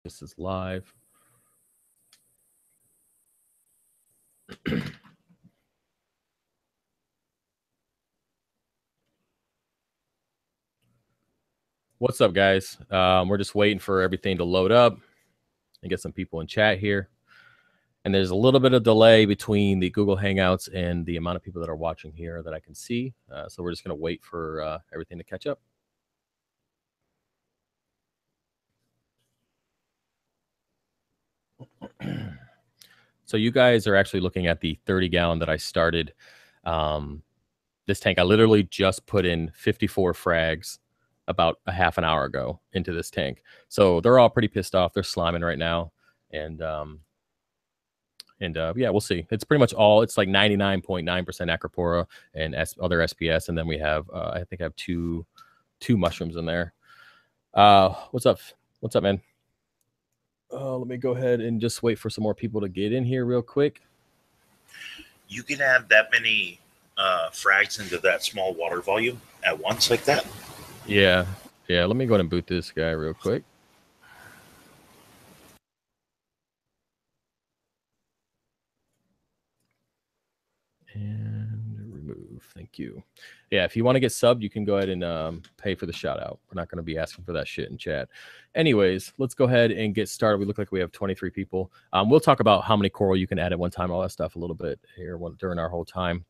This is live. What's up, guys? We're just waiting for everything to load up and get some people in chat here. And there's a little bit of delay between the Google Hangouts and the amount of people that are watching here that I can see. So we're just going to wait for everything to catch up. So you guys are actually looking at the 30-gallon that I started. This tank, I literally just put in 54 frags about a half an hour ago into this tank. So they're all pretty pissed off. They're sliming right now. And yeah, we'll see. It's pretty much all, it's like 99.9% Acropora and other SPS. And then we have, I think I have two mushrooms in there. What's up? What's up, man? Let me go ahead and just wait for some more people to get in here real quick. You can add that many frags into that small water volume at once like that? Yeah. Let me go ahead and boot this guy real quick. And remove. Thank you. Yeah, if you want to get subbed, you can go ahead and pay for the shout out. We're not going to be asking for that shit in chat. Anyways, let's go ahead and get started. We look like we have 23 people. We'll talk about how many coral you can add at one time, all that stuff a little bit here during our whole time.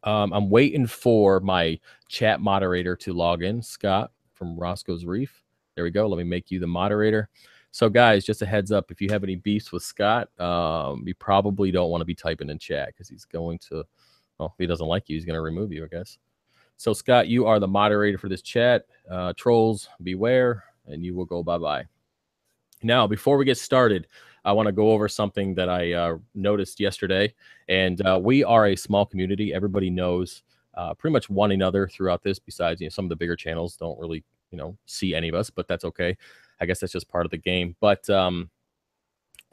I'm waiting for my chat moderator to log in, Scott from Roscoe's Reef. There we go. Let me make you the moderator. So, guys, just a heads up, if you have any beefs with Scott, you probably don't want to be typing in chat because he's going to, well, if he doesn't like you, he's going to remove you, I guess. So, Scott, you are the moderator for this chat. Trolls, beware, and you will go bye-bye. Now, before we get started, I want to go over something that I noticed yesterday. And we are a small community. Everybody knows pretty much one another throughout this, besides some of the bigger channels don't really see any of us, but that's okay. I guess that's just part of the game. But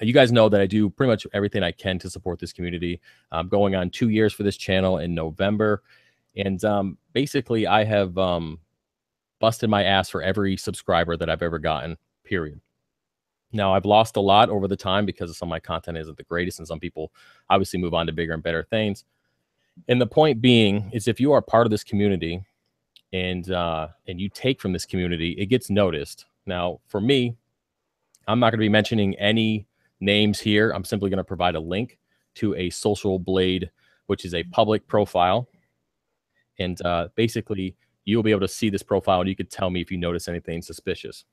you guys know that I do pretty much everything I can to support this community. I'm going on 2 years for this channel in November. And basically, I have busted my ass for every subscriber that I've ever gotten, period. Now, I've lost a lot over the time because some of my content isn't the greatest, and some people obviously move on to bigger and better things. And the point being is, if you are part of this community and you take from this community, it gets noticed. Now, for me, I'm not going to be mentioning any names here. I'm simply going to provide a link to a Social Blade, which is a public profile. And basically, you'll be able to see this profile, and you could tell me if you notice anything suspicious.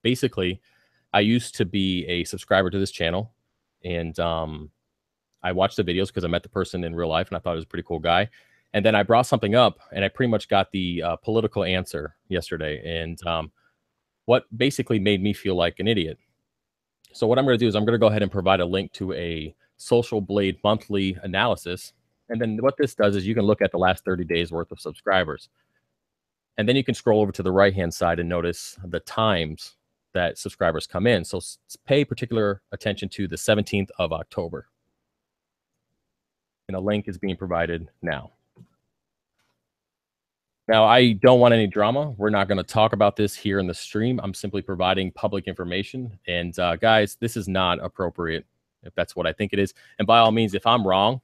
Basically, I used to be a subscriber to this channel, and I watched the videos because I met the person in real life, and I thought he was a pretty cool guy. And then I brought something up, and I pretty much got the political answer yesterday, and what basically made me feel like an idiot. So what I'm going to do is I'm going to go ahead and provide a link to a Social Blade monthly analysis. And then what this does is you can look at the last 30 days worth of subscribers. And then you can scroll over to the right-hand side and notice the times that subscribers come in. So pay particular attention to the 17th of October. And a link is being provided now. Now, I don't want any drama. We're not going to talk about this here in the stream. I'm simply providing public information. And guys, this is not appropriate if that's what I think it is. And by all means, if I'm wrong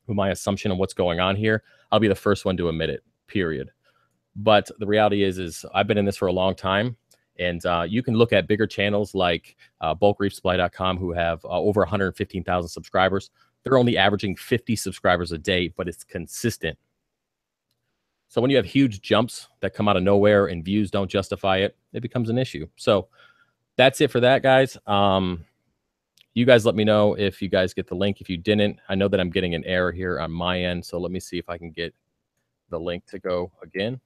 with my assumption of what's going on here, I'll be the first one to admit it, period. But the reality is I've been in this for a long time. And you can look at bigger channels like bulkreefsupply.com who have over 115,000 subscribers. They're only averaging 50 subscribers a day, but it's consistent. So when you have huge jumps that come out of nowhere and views don't justify it, it becomes an issue. So that's it for that, guys. You guys let me know if you guys get the link. If you didn't, I know that I'm getting an error here on my end. So let me see if I can get the link to go again.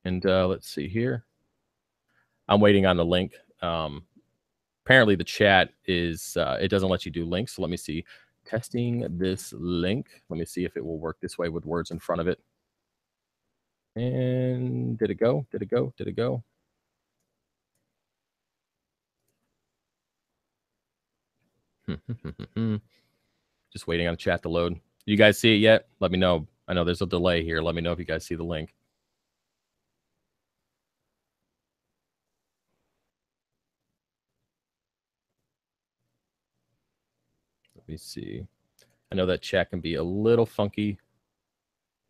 And let's see here. I'm waiting on the link. Apparently the chat is, it doesn't let you do links. So let me see. Testing this link. Let me see if it will work this way with words in front of it. And did it go? Did it go? Did it go? Just waiting on the chat to load. You guys see it yet? Let me know. I know there's a delay here. Let me know if you guys see the link. Let me see. I know that chat can be a little funky.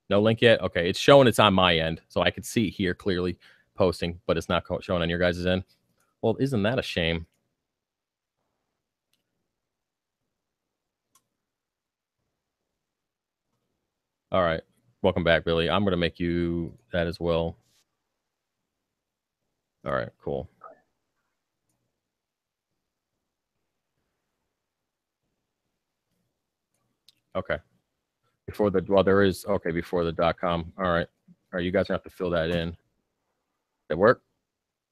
No link yet? Okay, it's showing it's on my end, so I can see here clearly posting, but it's not showing on your guys' end. Well, isn't that a shame? All right. Welcome back, Billy. I'm going to make you that as well. All right, cool. Okay. Before the, well, there is, okay, before the .com. All right. All right, you guys have to fill that in. Did it work?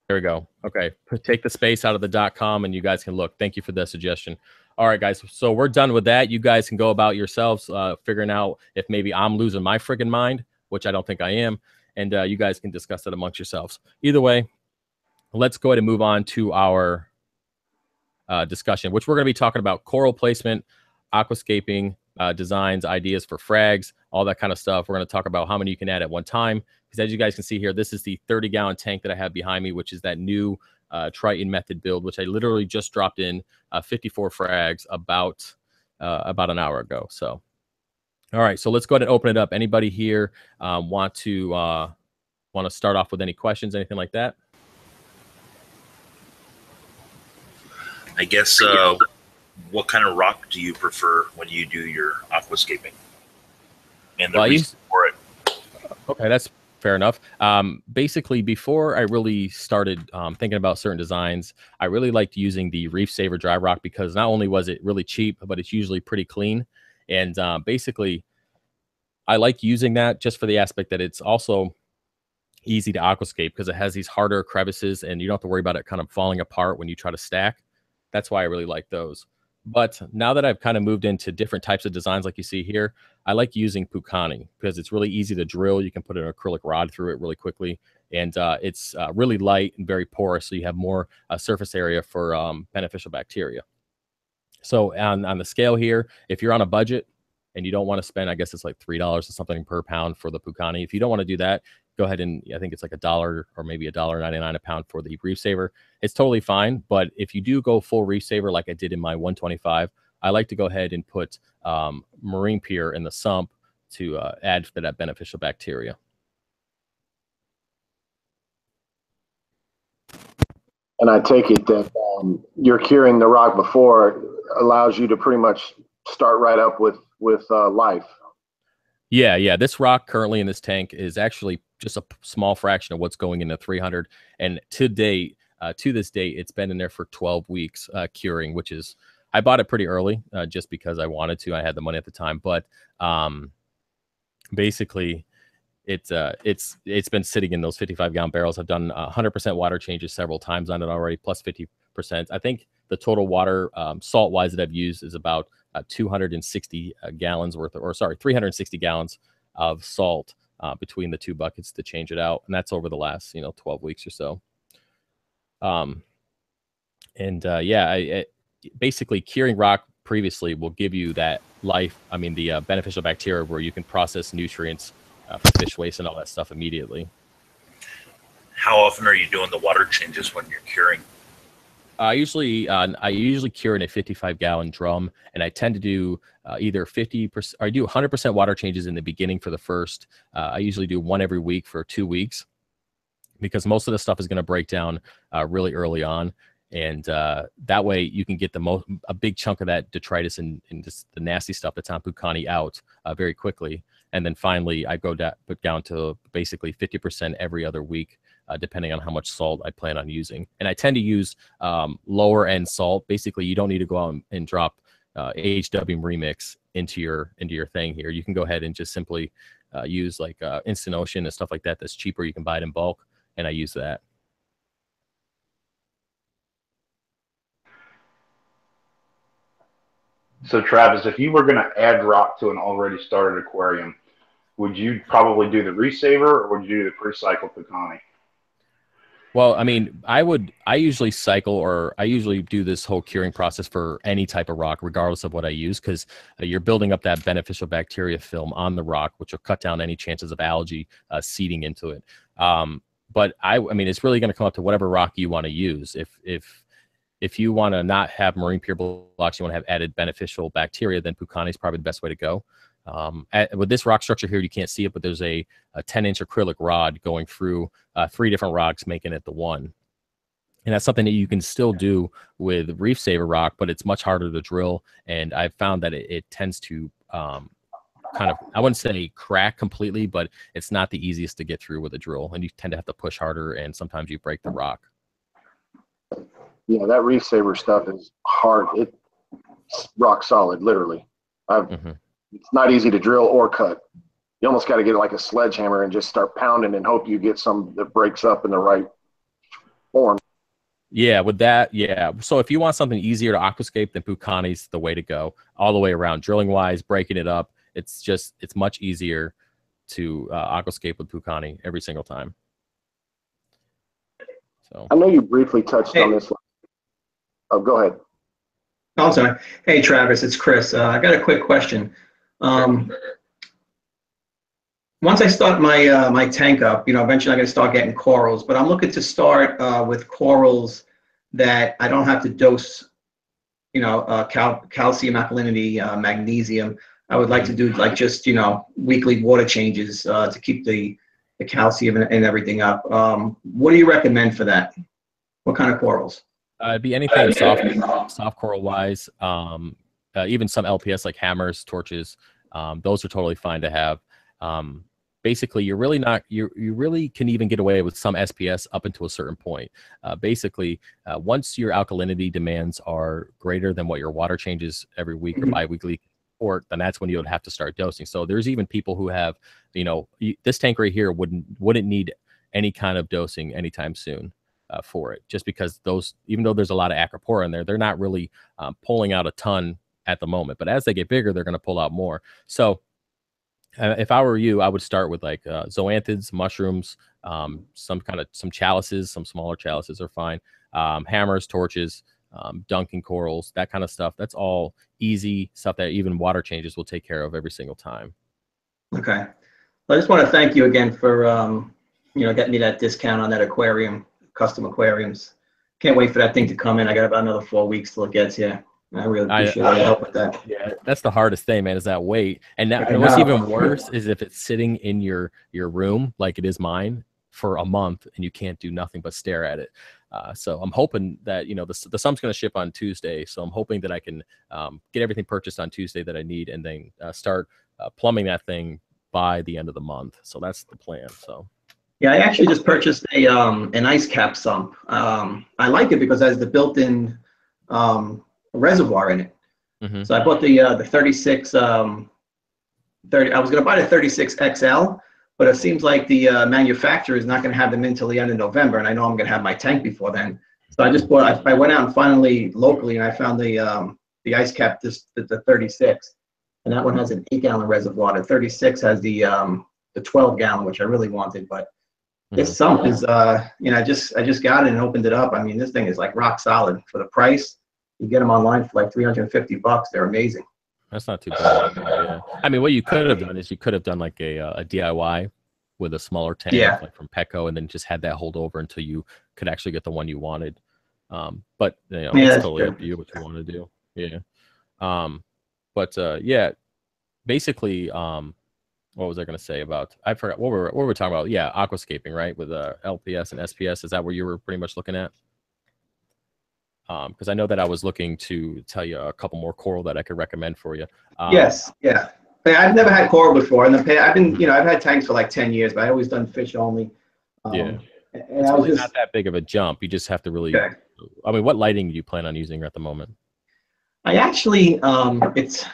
There we go. Okay. Take the space out of the .com and you guys can look. Thank you for the suggestion. All right, guys. So we're done with that. You guys can go about yourselves figuring out if maybe I'm losing my friggin' mind, which I don't think I am. And you guys can discuss that amongst yourselves. Either way, let's go ahead and move on to our discussion, which we're going to be talking about coral placement, aquascaping, designs, ideas for frags, all that kind of stuff. We're going to talk about how many you can add at one time. Because as you guys can see here, this is the 30-gallon tank that I have behind me, which is that new Triton method build, which I literally just dropped in 54 frags about an hour ago. So, all right, so let's go ahead and open it up. Anybody here want to start off with any questions, anything like that? I guess, what kind of rock do you prefer when you do your aquascaping? And the reason for it. Okay, that's fair enough. Basically, before I really started thinking about certain designs, I really liked using the Reef Saver dry rock because not only was it really cheap, but it's usually pretty clean. And basically, I like using that just for the aspect that it's also easy to aquascape because it has these harder crevices and you don't have to worry about it kind of falling apart when you try to stack. That's why I really like those. But now that I've kind of moved into different types of designs like you see here, I like using Pucani because it's really easy to drill. You can put an acrylic rod through it really quickly. And it's really light and very porous, so you have more surface area for beneficial bacteria. So on the scale here, if you're on a budget and you don't want to spend, I guess it's like $3 or something per pound for the Pucani. If you don't want to do that, go ahead and I think it's like $1 or maybe $1.99 a pound for the Reef Saver. It's totally fine. But if you do go full Reef Saver, like I did in my 125, I like to go ahead and put marine pier in the sump to add to that beneficial bacteria. And I take it that you're curing the rock before allows you to pretty much start right up with life. Yeah. This rock currently in this tank is actually just a small fraction of what's going into 300. And to date, to this date, it's been in there for 12 weeks curing, which is, I bought it pretty early just because I wanted to. I had the money at the time, but basically it's been sitting in those 55-gallon barrels. I've done 100% water changes several times on it already, plus 50%. I think the total water salt-wise that I've used is about 260 gallons worth of, or sorry, 360 gallons of salt between the two buckets to change it out. And that's over the last, 12 weeks or so. Basically curing rock previously will give you that life. I mean, the beneficial bacteria where you can process nutrients for fish waste and all that stuff immediately. How often are you doing the water changes when you're curing? I usually cure in a 55-gallon drum, and I tend to do either 50%. Or I do 100% water changes in the beginning for the first. I usually do one every week for 2 weeks, because most of the stuff is going to break down really early on, and that way you can get a big chunk of that detritus and just the nasty stuff that's on Pucani out very quickly. And then finally, I put down to basically 50% every other week, depending on how much salt I plan on using. And I tend to use lower end salt. Basically, you don't need to go out and drop AHW Remix into your thing here. You can go ahead and just simply use like Instant Ocean and stuff like that. That's cheaper. You can buy it in bulk, and I use that. So Travis, if you were going to add rock to an already started aquarium, would you probably do the Reef Saver or would you do the pre-cycle Pucani? Well, I mean, I usually cycle, or I usually do this whole curing process for any type of rock, regardless of what I use, because you're building up that beneficial bacteria film on the rock, which will cut down any chances of algae seeding into it. But I mean, it's really going to come up to whatever rock you want to use. If If you want to not have marine pure blocks, you want to have added beneficial bacteria, then Pucani is probably the best way to go. With this rock structure here, you can't see it, but there's a 10-inch acrylic rod going through 3 different rocks, making it the one. And that's something that you can still do with Reef Saver rock, but it's much harder to drill. And I've found that it tends to kind of, I wouldn't say crack completely, but it's not the easiest to get through with a drill. And you tend to have to push harder, and sometimes you break the rock. Yeah, that Reef Saver stuff is hard. It's rock solid, literally. It's not easy to drill or cut. You almost got to get like a sledgehammer and just start pounding and hope you get some that breaks up in the right form. Yeah, with that, yeah. So if you want something easier to aquascape, then Pucani's the way to go all the way around. Drilling wise, breaking it up, it's much easier to aquascape with Pucani every single time. So I know you briefly touched on this one. Oh, go ahead. Oh, I'm sorry. Hey, Travis, it's Chris. I got a quick question. Once I start my my tank up, eventually I'm going to start getting corals, but I'm looking to start with corals that I don't have to dose, calcium, alkalinity, magnesium. I would like to do like just, weekly water changes to keep the calcium and everything up. What do you recommend for that? What kind of corals? It'd be anything soft coral wise, even some LPS like hammers, torches. Those are totally fine to have. Basically, you're really not, you really can even get away with some SPS up until a certain point. Basically, once your alkalinity demands are greater than what your water changes every week or biweekly, then that's when you would have to start dosing. So there's even people who have, this tank right here wouldn't need any kind of dosing anytime soon for it, just because those, even though there's a lot of acropora in there, they're not really pulling out a ton at the moment. But as they get bigger, they're going to pull out more. So if I were you, I would start with like zoanthids, mushrooms, some chalices, some smaller chalices are fine. Hammers, torches, dunking corals, that kind of stuff. That's all easy stuff that even water changes will take care of every single time. Okay. I just want to thank you again for, getting me that discount on that aquarium, custom aquariums. Can't wait for that thing to come in. I got about another 4 weeks till it gets here. I really appreciate all your help with that. Yeah, that's the hardest thing, man, is that wait. And what's even worse is if it's sitting in your room, like it is mine, for a month, and you can't do nothing but stare at it. So I'm hoping that, the sum's going to ship on Tuesday. So I'm hoping that I can get everything purchased on Tuesday that I need, and then start plumbing that thing by the end of the month. So that's the plan. So. Yeah, I actually just purchased an ice cap sump. I like it because it has the built-in reservoir in it. So I bought the 36 30. I was going to buy the 36 XL, but it seems like the manufacturer is not going to have them until the end of November, and I know I'm going to have my tank before then. So I just bought. I went out and finally locally, and I found the ice cap, the 36, and that one has an 8-gallon reservoir. The 36 has the 12-gallon, which I really wanted, but this sump is I just got it and opened it up. I mean, this thing is like rock solid for the price. You get them online for like $350. They're amazing. That's not too bad. Yeah. I mean, what you could have done is you could have done like a DIY with a smaller tank, like from Petco, and then just had that hold over until you could actually get the one you wanted. But it's totally up to you what you want to do. Yeah. Yeah, basically, what was I going to say about? I forgot what we were talking about. Yeah, aquascaping, right? With LPS and SPS. Is that where you were pretty much looking at? Because I know that I was looking to tell you a couple more coral that I could recommend for you. Yes, yeah. I've never had coral before. In the past, I've been, I've had tanks for like 10 years, but I always done fish only. Yeah, and it's really not that big of a jump. You just have to really. Okay. I mean, what lighting do you plan on using at the moment? I actually, it's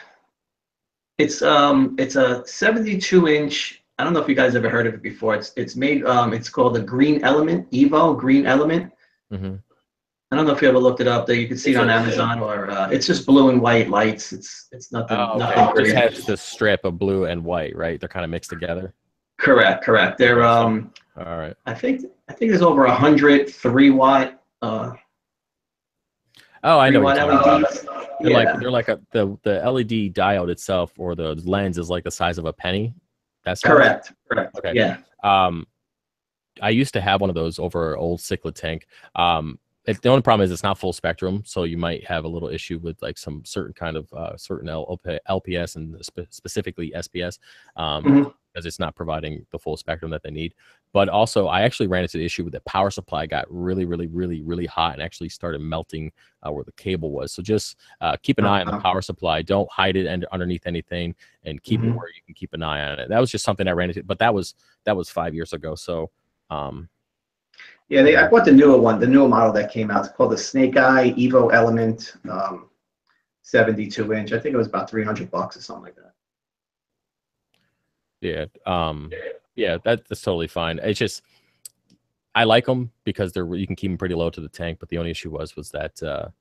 a 72-inch. I don't know if you guys ever heard of it before. It's made. It's called the Green Element, Evo Green Element. I don't know if you ever looked it up. There, you can see it on Amazon, or it's just blue and white lights. It's nothing. Nothing It just has the strip of blue and white, right? They're kind of mixed together. Correct. They're all right. I think there's over 100 3-watt. Oh, I know what you're talking LEDs. about. They're like the LED diode itself, or the lens is like the size of a penny. That's correct. Okay. Yeah. I used to have one of those over an old cichlid tank. the only problem is it's not full spectrum, so you might have a little issue with like some certain kind of certain LPS and specifically SPS, because it's not providing the full spectrum that they need. But also, I actually ran into the issue with the power supply got really hot and actually started melting where the cable was. So just keep an eye on the power supply. Don't hide it underneath anything, and keep it where you can keep an eye on it. That was just something I ran into, but that was 5 years ago. So yeah, I bought the newer one, the newer model that came out. It's called the Snake Eye Evo Element 72-inch. I think it was about $300 or something like that. Yeah. Yeah, that's totally fine. It's just, I like them because you can keep them pretty low to the tank, but the only issue was that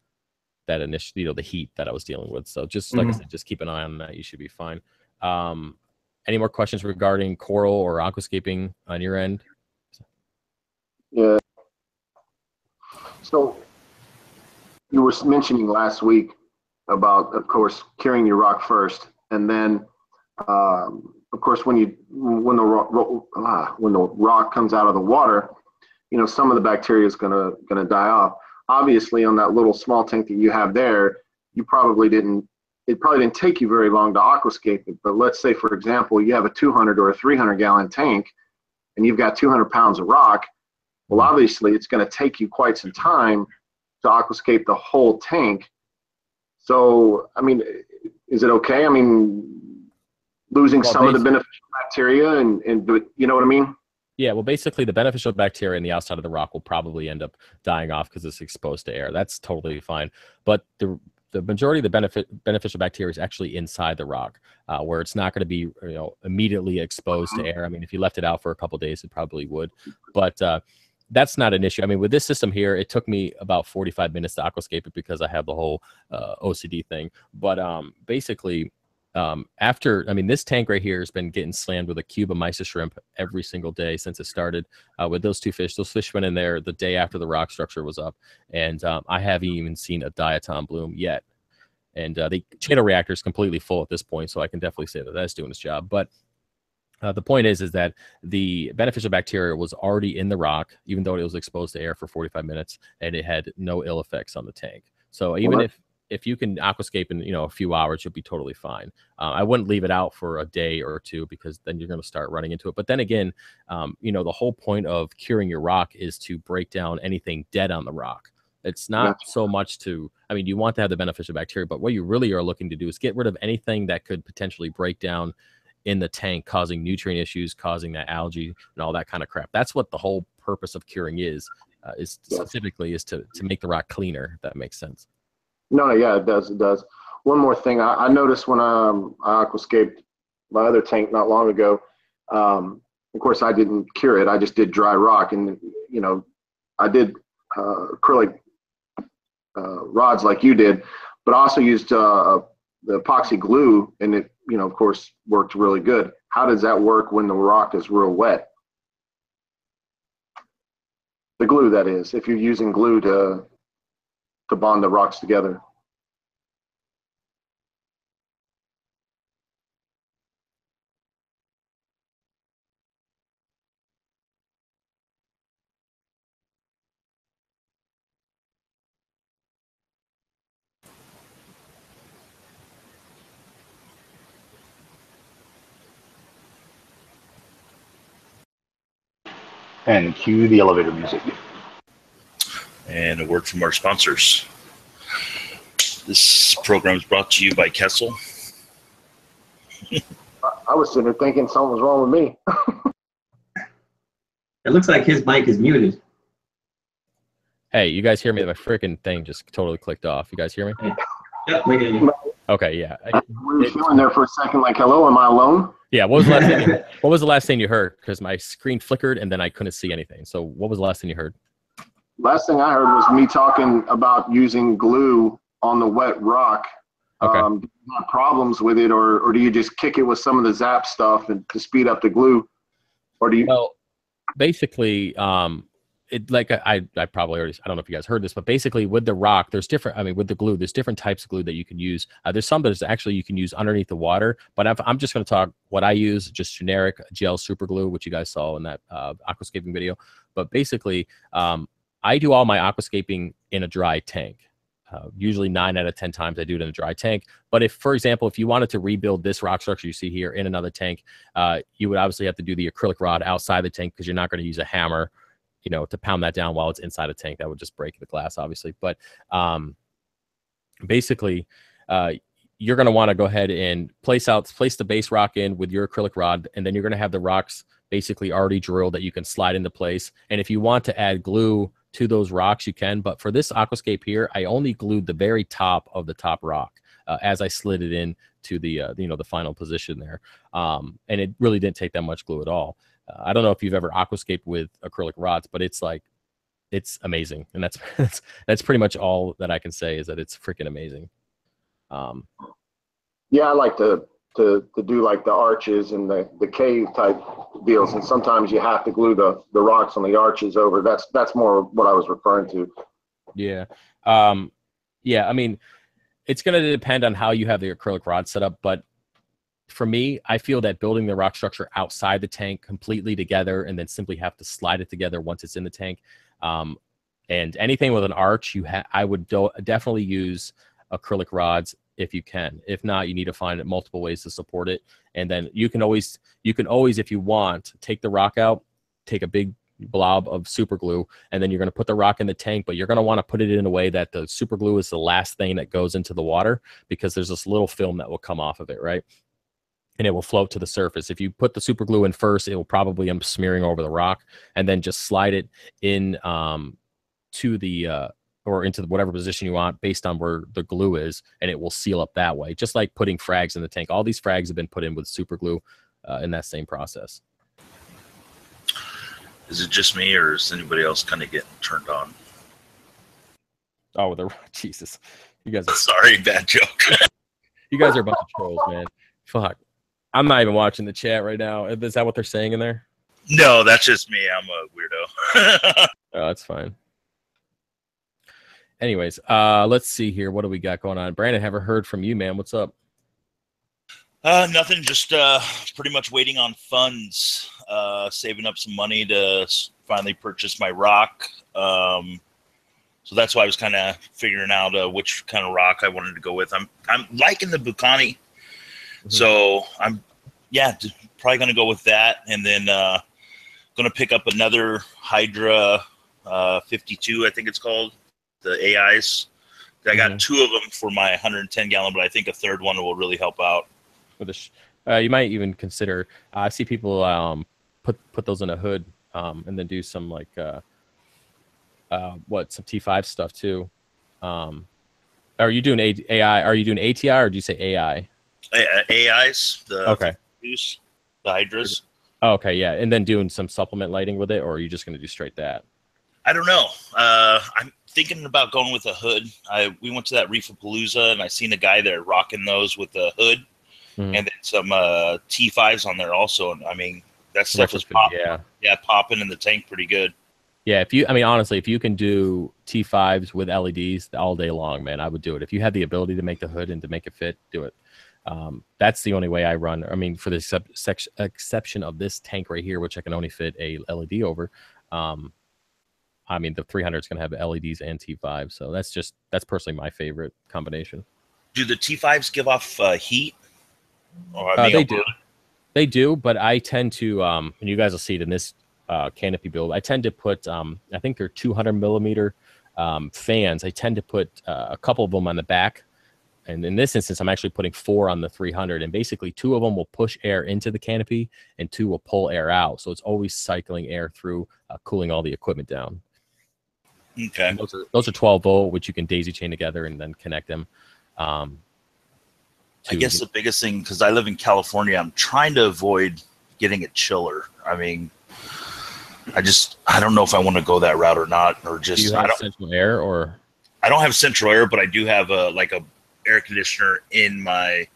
that initial, the heat that I was dealing with. So just like I said, just keep an eye on that. You should be fine. Any more questions regarding coral or aquascaping on your end? Yeah. So you were mentioning last week about, of course, curing your rock first, and then of course, when the rock comes out of the water, some of the bacteria is gonna die off. Obviously, on that little small tank that you have there, it probably didn't take you very long to aquascape it. But let's say, for example, you have a 200 or a 300 gallon tank, and you've got 200 pounds of rock. Well, obviously, it's going to take you quite some time to aquascape the whole tank. So, I mean, is it okay? I mean, losing some of the beneficial bacteria and you know what I mean? Yeah, well, basically the beneficial bacteria in the outside of the rock will probably end up dying off because it's exposed to air. That's totally fine. But the majority of the beneficial bacteria is actually inside the rock, where it's not going to be immediately exposed to air. I mean, if you left it out for a couple of days, it probably would. But that's not an issue. I mean, with this system here, it took me about 45 minutes to aquascape it because I have the whole OCD thing. But basically, this tank right here has been getting slammed with a cube of mysis shrimp every single day since it started with those two fish. Those fish went in there the day after the rock structure was up, and I haven't even seen a diatom bloom yet. And the Chaeto reactor is completely full at this point, so I can definitely say that that's doing its job. But the point is that the beneficial bacteria was already in the rock, even though it was exposed to air for 45 minutes, and it had no ill effects on the tank. So even if you can aquascape in a few hours, you'll be totally fine. I wouldn't leave it out for a day or two because then you're going to start running into it. But then again, the whole point of curing your rock is to break down anything dead on the rock. It's not so much you want to have the beneficial bacteria, but what you really are looking to do is get rid of anything that could potentially break down in the tank, causing nutrient issues, causing that algae and all that kind of crap. That's what the whole purpose of curing is specifically to make the rock cleaner, if that makes sense. No, yeah, it does. It does. One more thing, I noticed when I aquascaped my other tank not long ago. Of course, I didn't cure it. I just did dry rock, and I did acrylic rods like you did, but I also used the epoxy glue, and it of course worked really good. How does that work when the rock is real wet? The glue, that is, if you're using glue to bond the rocks together. And cue the elevator music. And a word from our sponsors. This program is brought to you by Kessel. I was sitting there thinking something was wrong with me. It looks like his mic is muted. Hey, you guys hear me? My freaking thing just totally clicked off. You guys hear me? Yep, we hear you. Okay, yeah. We were feeling there for a second, like, hello, am I alone? Yeah, what was the last thing you heard? Because my screen flickered and then I couldn't see anything. So what was the last thing you heard? Last thing I heard was me talking about using glue on the wet rock. Okay. Do you have problems with it, or do you just kick it with some of the zap stuff and to speed up the glue? Or do you? Well, basically, I probably already, I don't know if you guys heard this, but basically with the rock, there's different, with the glue, there's different types of glue that you can use. There's some that is actually you can use underneath the water, but I'm just going to talk what I use, just generic gel super glue, which you guys saw in that aquascaping video. But basically, I do all my aquascaping in a dry tank. Usually 9 out of 10 times I do it in a dry tank. But if, for example, if you wanted to rebuild this rock structure you see here in another tank, you would obviously have to do the acrylic rod outside the tank because you're not going to use a hammer, you know, to pound that down while it's inside a tank. That would just break the glass, obviously. But basically, you're going to want to go ahead and place the base rock in with your acrylic rod, and then you're going to have the rocks basically already drilled that you can slide into place. And if you want to add glue to those rocks, you can. But for this aquascape here, I only glued the very top of the top rock as I slid it in to the the final position there. And it really didn't take that much glue at all. I don't know if you've ever aquascaped with acrylic rods, but it's amazing. And that's pretty much all that I can say, is that it's freaking amazing. Yeah, I like to do like the arches and the cave type deals, and sometimes you have to glue the rocks on the arches over. That's more what I was referring to. Yeah. Yeah, I mean, it's going to depend on how you have the acrylic rod set up, but for me, I feel that building the rock structure outside the tank completely together and then simply have to slide it together once it's in the tank, and anything with an arch, I would definitely use acrylic rods if you can. If not, you need to find multiple ways to support it. And then you can always, if you want, take the rock out, take a big blob of super glue, and then you're going to put the rock in the tank, but you're going to want to put it in a way that the super glue is the last thing that goes into the water, because there's this little film that will come off of it, right? And it will float to the surface. If you put the super glue in first, it will probably end up smearing over the rock, and then just slide it in to the or into whatever position you want based on where the glue is, and it will seal up that way. Just like putting frags in the tank. All these frags have been put in with super glue in that same process. Is it just me, or is anybody else kind of getting turned on? Oh, Jesus. You guys are sorry, bad joke. You guys are a bunch of trolls, man. Fuck. I'm not even watching the chat right now. Is that what they're saying in there? No, that's just me. I'm a weirdo. Oh, that's fine. Anyways, let's see here. What do we got going on? Brandon, haven't heard from you, man. What's up? Nothing. Just pretty much waiting on funds. Saving up some money to finally purchase my rock. So that's why I was kind of figuring out which kind of rock I wanted to go with. I'm liking the Bucani. Mm-hmm. So I'm probably gonna go with that, and then gonna pick up another Hydra 52, I think it's called. The AIs. I got 2 of them for my 110 gallon, but I think a third one will really help out. You might even consider. I see people put those in a hood and then do some some T5 stuff too. Are you doing AI? Are you doing ATI, or do you say AI? AIs. Okay. The Hydras. Oh, okay, yeah, and then doing some supplement lighting with it, or are you just going to do straight that? I don't know. I'm thinking about going with a hood. We went to that Reefapalooza, and I seen a guy there rocking those with a hood, and then some T5s on there also. And I mean, that stuff is popping. Yeah, popping in the tank pretty good. Yeah, honestly, if you can do T5s with LEDs all day long, man, I would do it. If you had the ability to make the hood and to make it fit, do it. That's the only way I run. I mean, for the exception of this tank right here, which I can only fit a LED over. I mean, the 300 is going to have LEDs and T5, so that's personally my favorite combination. Do the T5s give off heat? They do, but I tend to, and you guys will see it in this canopy build, I tend to put, I think they're 200 millimeter fans. I tend to put a couple of them on the back. And in this instance, I'm actually putting 4 on the 300, and basically 2 of them will push air into the canopy and 2 will pull air out. So it's always cycling air through, cooling all the equipment down. Okay. Those are 12 volt, which you can daisy chain together and then connect them. I guess the biggest thing, because I live in California, I'm trying to avoid getting a chiller. I mean, I don't know if I want to go that route or not, or just. Do you have central air, or? I don't have central air, but I do have a air conditioner in my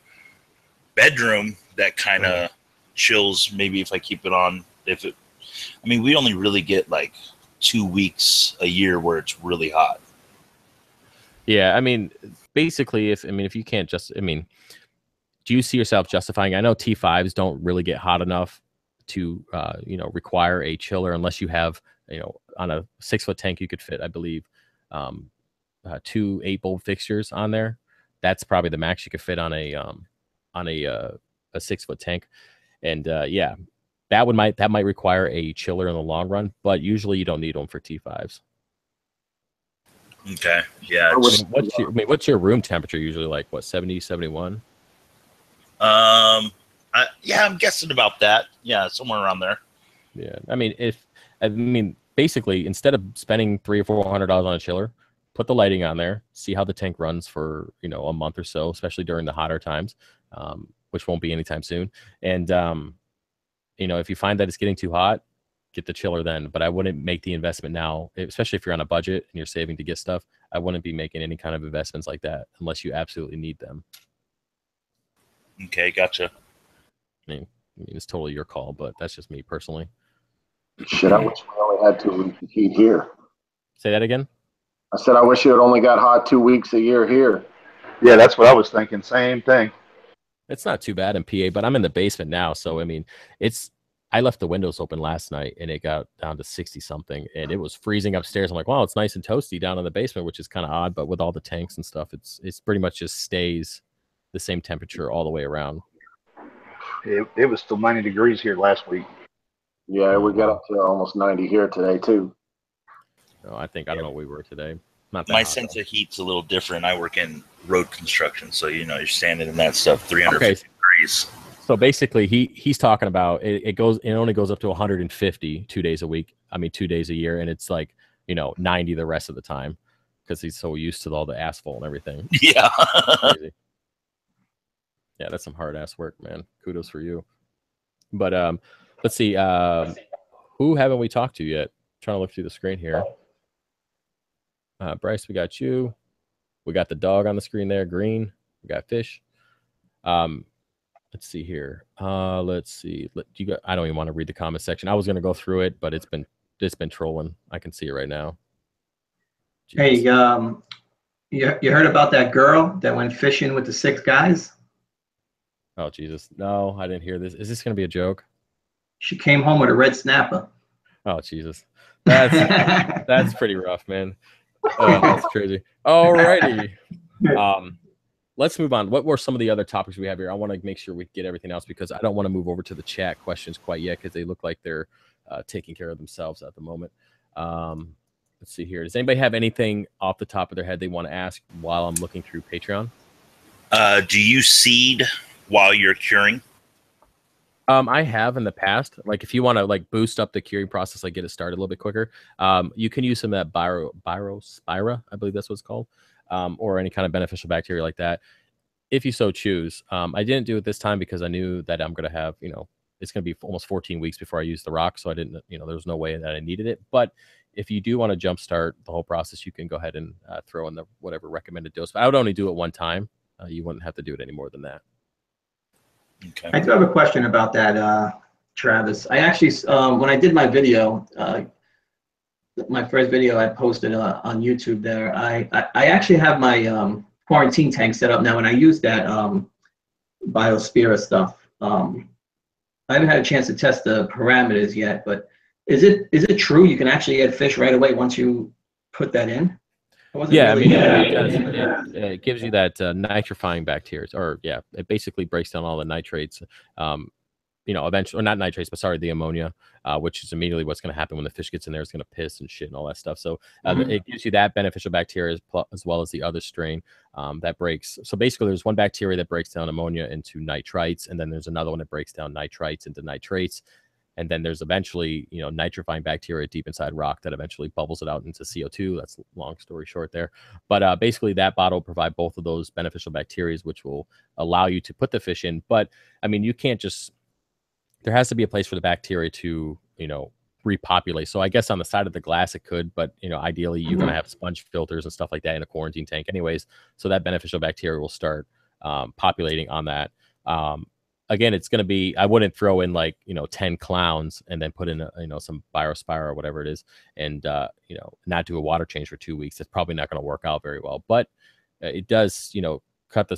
bedroom that kind of chills. Maybe if I keep it on, we only really get 2 weeks a year where it's really hot. Yeah, I mean, basically, if you can't do you see yourself justifying? I know T5s don't really get hot enough to require a chiller unless you have on a 6-foot tank, you could fit, I believe, 2 8-bulb fixtures on there. That's probably the max you could fit on a 6-foot tank. And yeah, that might require a chiller in the long run, but usually you don't need them for T5s. Okay. Yeah. What's your room temperature usually like? What, 70, 71? Yeah, I'm guessing about that. Yeah, somewhere around there. Yeah. I mean, basically, instead of spending $300 or $400 on a chiller, put the lighting on there, see how the tank runs for, a month or so, especially during the hotter times, which won't be anytime soon. And, if you find that it's getting too hot, get the chiller then. But I wouldn't make the investment now, especially if you're on a budget and you're saving to get stuff. I wouldn't be making any kind of investments like that unless you absolutely need them. Okay, gotcha. I mean, it's totally your call, but that's just me personally. Shit, I wish we only had 2 weeks of heat here. Say that again? I said I wish it had only got hot 2 weeks a year here. Yeah, that's what I was thinking. Same thing. It's not too bad in PA, but I'm in the basement now, so I mean, I left the windows open last night and it got down to 60 something and it was freezing upstairs. I'm like, wow, it's nice and toasty down in the basement, which is kind of odd, but with all the tanks and stuff, it's pretty much just stays the same temperature all the way around. It was still 90 degrees here last week. Yeah, we got up to almost 90 here today too. No, I don't know what we were today. Not that My hot, sense though. of heat's a little different. I work in road construction, so you're standing in that stuff 350 degrees. So basically, he's talking about it only goes up to 150 2 days a week. I mean, 2 days a year, and it's like 90 the rest of the time because he's so used to all the asphalt and everything. Yeah. Crazy. Yeah, that's some hard ass work, man. Kudos for you. But let's see. Who haven't we talked to yet? Trying to look through the screen here. Bryce, we got you. We got the dog on the screen there, Green. We got Fish. Let's see here. Let's see. I don't even want to read the comment section. I was going to go through it, but it's been trolling. I can see it right now. Jeez. Hey, you heard about that girl that went fishing with the 6 guys? Oh, Jesus. No, I didn't hear this. Is this going to be a joke? She came home with a red snapper. Oh, Jesus. That's pretty rough, man. That's crazy. All righty. Let's move on. What were some of the other topics we have here? I want to make sure we get everything else because I don't want to move over to the chat questions quite yet because they look like they're taking care of themselves at the moment. Let's see here. Does anybody have anything off the top of their head they want to ask while I'm looking through Patreon? Do you seed while you're curing? I have in the past. Like if you want to boost up the curing process, get it started a little bit quicker, you can use some of that Birospira, I believe that's what it's called, or any kind of beneficial bacteria like that, if you so choose. I didn't do it this time because I knew that I'm going to have, it's going to be almost 14 weeks before I use the rock, so I didn't, there was no way that I needed it. But if you do want to jumpstart the whole process, you can go ahead and throw in the whatever recommended dose. But I would only do it one time. You wouldn't have to do it any more than that. Okay. I do have a question about that, Travis. I actually, when I did my video, my first video I posted on YouTube there, I actually have my quarantine tank set up now, and I use that Biospira stuff. I haven't had a chance to test the parameters yet, but is it true you can actually add fish right away once you put that in? Yeah, really, it gives you that nitrifying bacteria, or it basically breaks down all the nitrates. Eventually, or not nitrates, but sorry, the ammonia, which is immediately what's going to happen when the fish gets in there. It's going to piss and shit and all that stuff. So it gives you that beneficial bacteria as well as the other strain that breaks. So basically, there's one bacteria that breaks down ammonia into nitrites, and then there's another one that breaks down nitrites into nitrates. And then there's eventually, nitrifying bacteria deep inside rock that eventually bubbles it out into CO2. That's long story short there. But basically that bottle will provide both of those beneficial bacteria, which will allow you to put the fish in. But I mean, you can't just, there has to be a place for the bacteria to, repopulate. So I guess on the side of the glass it could, but ideally you're going to have sponge filters and stuff like that in a quarantine tank anyways. So that beneficial bacteria will start populating on that. Again, it's going to be, I wouldn't throw in 10 clowns and then put in, some Biospira or whatever it is and, not do a water change for 2 weeks. It's probably not going to work out very well, but it does, cut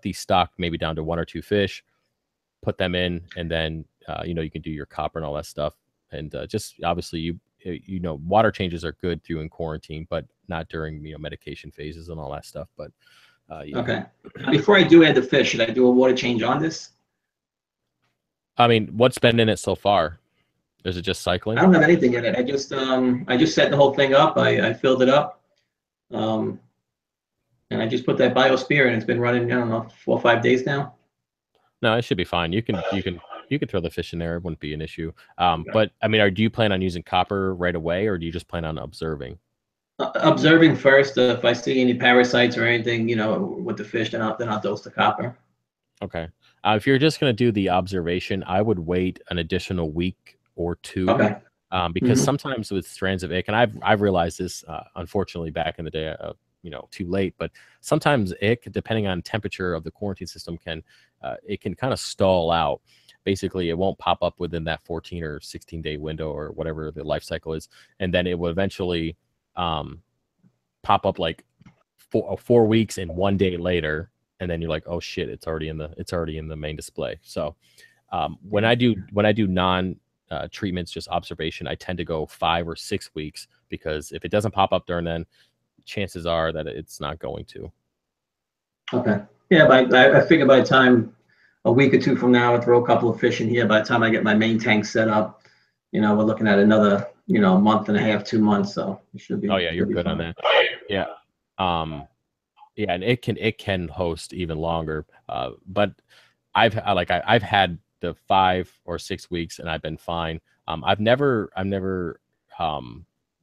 the stock maybe down to 1 or 2 fish, put them in, and then, you can do your copper and all that stuff. And just obviously you know, water changes are good in quarantine, but not during, you know, medication phases and all that stuff. But yeah. Okay. Before I do add the fish, should I do a water change on this? I mean, what's been in it so far? Is it just cycling? I don't have anything in it. I just set the whole thing up. I filled it up. And I just put that biosphere in. It's been running, I don't know, 4 or 5 days now. No, it should be fine. You can throw the fish in there. It wouldn't be an issue. But I mean, do you plan on using copper right away, or do you just plan on observing? Observing first. If I see any parasites or anything, you know, with the fish, then I'll dose the copper. Okay. If you're just going to do the observation, I would wait an additional week or two. Okay. Because sometimes with strands of ick, and I've realized this, unfortunately, back in the day, you know, too late, but sometimes ick, depending on temperature of the quarantine system, it can kind of stall out. Basically, it won't pop up within that 14 or 16 day window or whatever the life cycle is, and then it will eventually pop up like 4 weeks and 1 day later, and then you're like, oh shit, it's already in the main display. So when I do non treatments, just observation, I tend to go 5 or 6 weeks, because if it doesn't pop up during then, chances are that it's not going to. Okay. Yeah, but I figure by the time a week or two from now, I throw a couple of fish in here. By the time I get my main tank set up, you know, we're looking at another, you know, month and a half, 2 months. So it should be. Oh yeah, you're good on that. Yeah. Yeah, and it can host even longer. But I've had the 5 or 6 weeks and I've been fine. I've never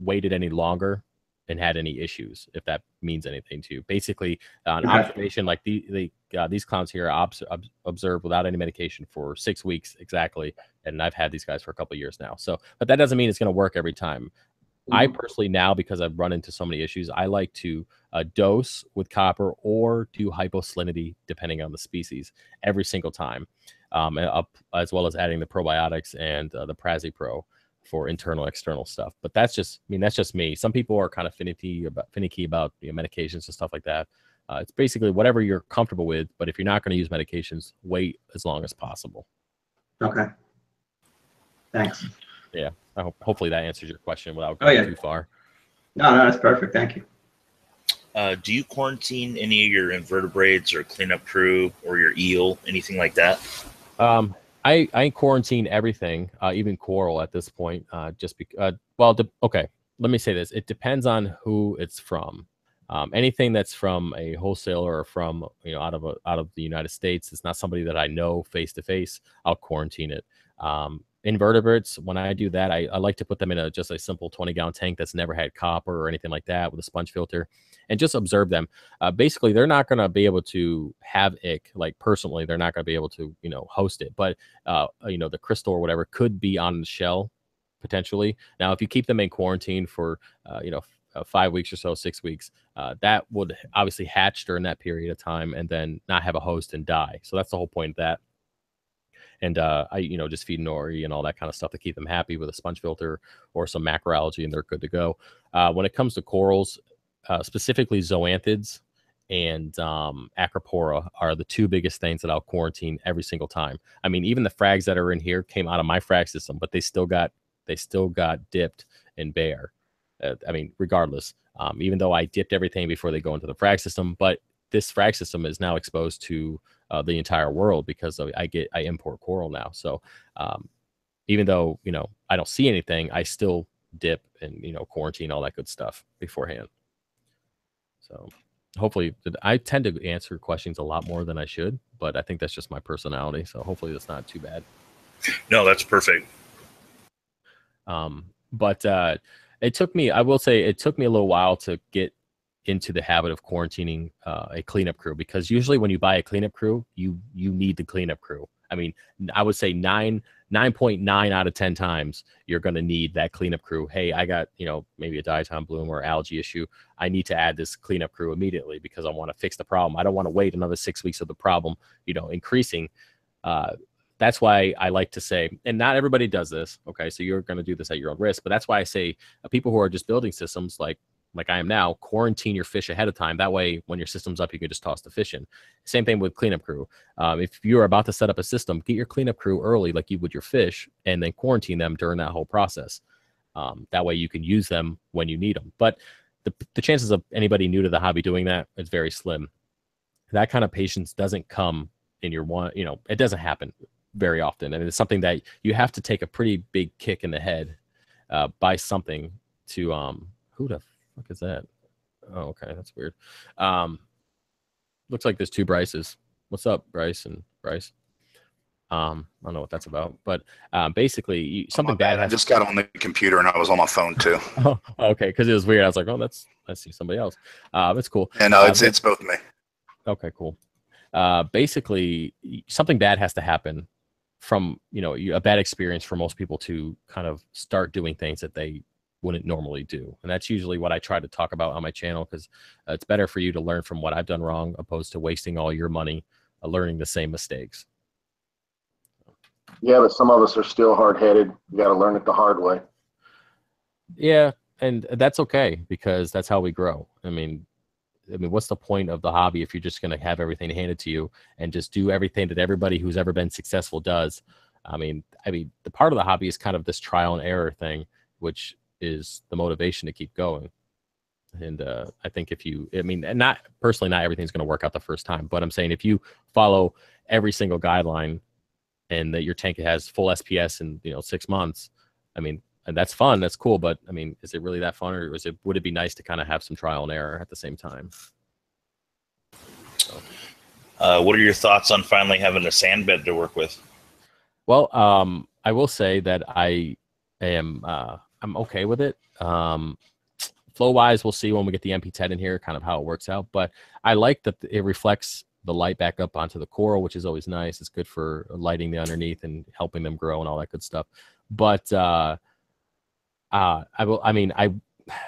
waited any longer and had any issues, if that means anything to you. Basically, on observation, like these clowns here observed without any medication for 6 weeks exactly, and I've had these guys for a couple of years now. So, but that doesn't mean it's going to work every time. I personally now, because I've run into so many issues, I like to dose with copper or do hyposalinity, depending on the species, every single time, as well as adding the probiotics and the PraziPro for internal external stuff. But that's just me. Some people are kind of finicky about you know, medications and stuff like that. It's basically whatever you're comfortable with, but if you're not going to use medications, wait as long as possible. Okay, thanks. Yeah, hopefully that answers your question without going too far. No, that's perfect. Thank you. Do you quarantine any of your invertebrates or cleanup crew or your eel, anything like that? I quarantine everything, even coral at this point. Just because, okay. Let me say this: it depends on who it's from. Anything that's from a wholesaler or from, you know, out of the United States, it's not somebody that I know face to face, I'll quarantine it. Invertebrates, when I do that, I like to put them in just a simple 20-gallon tank that's never had copper or anything like that, with a sponge filter, and just observe them. Basically, they're not going to be able to have ick, like personally, they're not going to be able to, you know, host it. But you know, the crystal or whatever could be on the shell potentially. Now, if you keep them in quarantine for 5 weeks or so, 6 weeks, that would obviously hatch during that period of time and then not have a host and die. So that's the whole point of that. And I, you know, just feed nori and all that kind of stuff to keep them happy with a sponge filter or some macroalgae, and they're good to go. When it comes to corals, specifically zoanthids and acropora are the two biggest things that I'll quarantine every single time. I mean, even the frags that are in here came out of my frag system, but they still got dipped in bare. I mean, regardless, even though I dipped everything before they go into the frag system, but this frag system is now exposed to the entire world because I import coral now. So even though, you know, I don't see anything, I still dip and, you know, quarantine, all that good stuff beforehand. So hopefully, I tend to answer questions a lot more than I should, but I think that's just my personality. So hopefully that's not too bad. No, that's perfect. But it took me, I will say, it took me a little while to get into the habit of quarantining a cleanup crew, because usually when you buy a cleanup crew, you need the cleanup crew. I mean, I would say 9.9 out of 10 times you're going to need that cleanup crew. Hey, I got, you know, maybe a diatom bloom or algae issue. I need to add this cleanup crew immediately because I want to fix the problem. I don't want to wait another 6 weeks of the problem, you know, increasing. That's why I like to say, and not everybody does this, okay, so you're going to do this at your own risk, but that's why I say people who are just building systems like I am now, quarantine your fish ahead of time. That way, when your system's up, you can just toss the fish in. Same thing with cleanup crew. If you're about to set up a system, get your cleanup crew early, like you would your fish, and then quarantine them during that whole process. That way you can use them when you need them. But the chances of anybody new to the hobby doing that is very slim. That kind of patience doesn't come in your one, you know, it doesn't happen very often. And it's something that you have to take a pretty big kick in the head by something to, who the fuck is that? Oh, okay. That's weird. Looks like there's two Bryces. What's up, Bryce and Bryce? I don't know what that's about, but basically something bad. I just got on the computer and I was on my phone too. Oh, okay. Because it was weird. I was like, oh, I see somebody else. It's cool. And no, it's both me. Okay, cool. Basically, something bad has to happen from, you know, a bad experience for most people to kind of start doing things that they wouldn't normally do. And that's usually what I try to talk about on my channel, because it's better for you to learn from what I've done wrong opposed to wasting all your money learning the same mistakes. Yeah, but some of us are still hard-headed. You got to learn it the hard way. Yeah, and that's okay, because that's how we grow. I mean, what's the point of the hobby if you're just going to have everything handed to you and just do everything that everybody who's ever been successful does? I mean, the part of the hobby is kind of this trial and error thing, which is the motivation to keep going. And I think not personally, not everything's going to work out the first time, but I'm saying if you follow every single guideline and that your tank has full SPS in 6 months, I mean, and that's fun, that's cool, but I mean, is it really that fun, or would it be nice to kind of have some trial and error at the same time? So. What are your thoughts on finally having a sand bed to work with? Well, I will say that I'm okay with it. Flow wise, we'll see when we get the MP10 in here, kind of how it works out. But I like that it reflects the light back up onto the coral, which is always nice. It's good for lighting the underneath and helping them grow and all that good stuff. But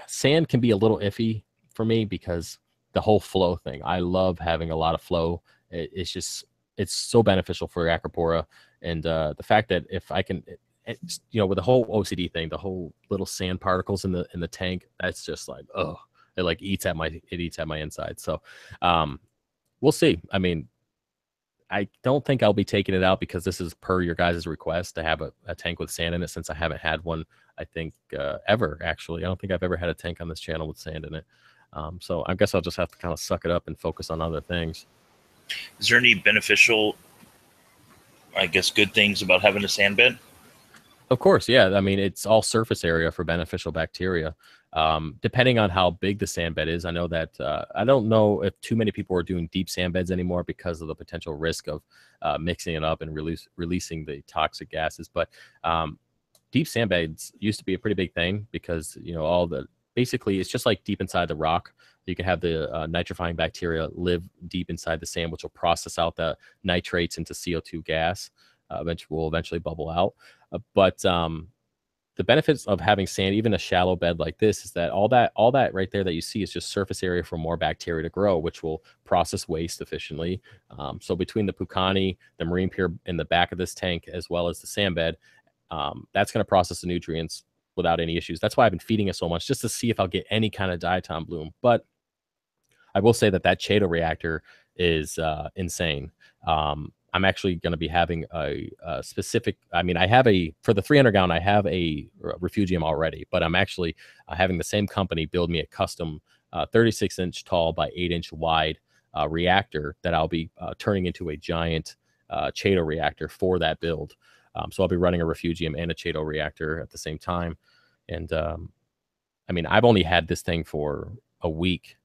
sand can be a little iffy for me because the whole flow thing. I love having a lot of flow. It's so beneficial for Acropora. And the fact that if I can, with the whole OCD thing, the whole little sand particles in the tank, that's just like, oh, it like eats at my inside. So we'll see. I mean, I don't think I'll be taking it out because this is per your guys' request to have a tank with sand in it, since I haven't had one, I think, ever, actually. I don't think I've ever had a tank on this channel with sand in it. So I guess I'll just have to kind of suck it up and focus on other things. Is there any beneficial, I guess, good things about having a sand bed? Of course, yeah. I mean, it's all surface area for beneficial bacteria. Depending on how big the sand bed is, I know that I don't know if too many people are doing deep sand beds anymore because of the potential risk of mixing it up and releasing the toxic gases. But deep sand beds used to be a pretty big thing because, basically it's just like deep inside the rock. You can have the nitrifying bacteria live deep inside the sand, which will process out the nitrates into CO2 gas, which will eventually bubble out. But the benefits of having sand, even a shallow bed like this, is that all that right there that you see is just surface area for more bacteria to grow, which will process waste efficiently. So between the Pucani, the marine pier in the back of this tank, as well as the sand bed, that's going to process the nutrients without any issues. That's why I've been feeding it so much, just to see if I'll get any kind of diatom bloom. But I will say that Chaeto reactor is insane. I'm actually going to be having a specific, I have for the 300 gallon, I have a Refugium already, but I'm actually having the same company build me a custom 36-inch tall by 8-inch wide reactor that I'll be turning into a giant Chaeto reactor for that build. So I'll be running a Refugium and a Chaeto reactor at the same time. And I've only had this thing for a week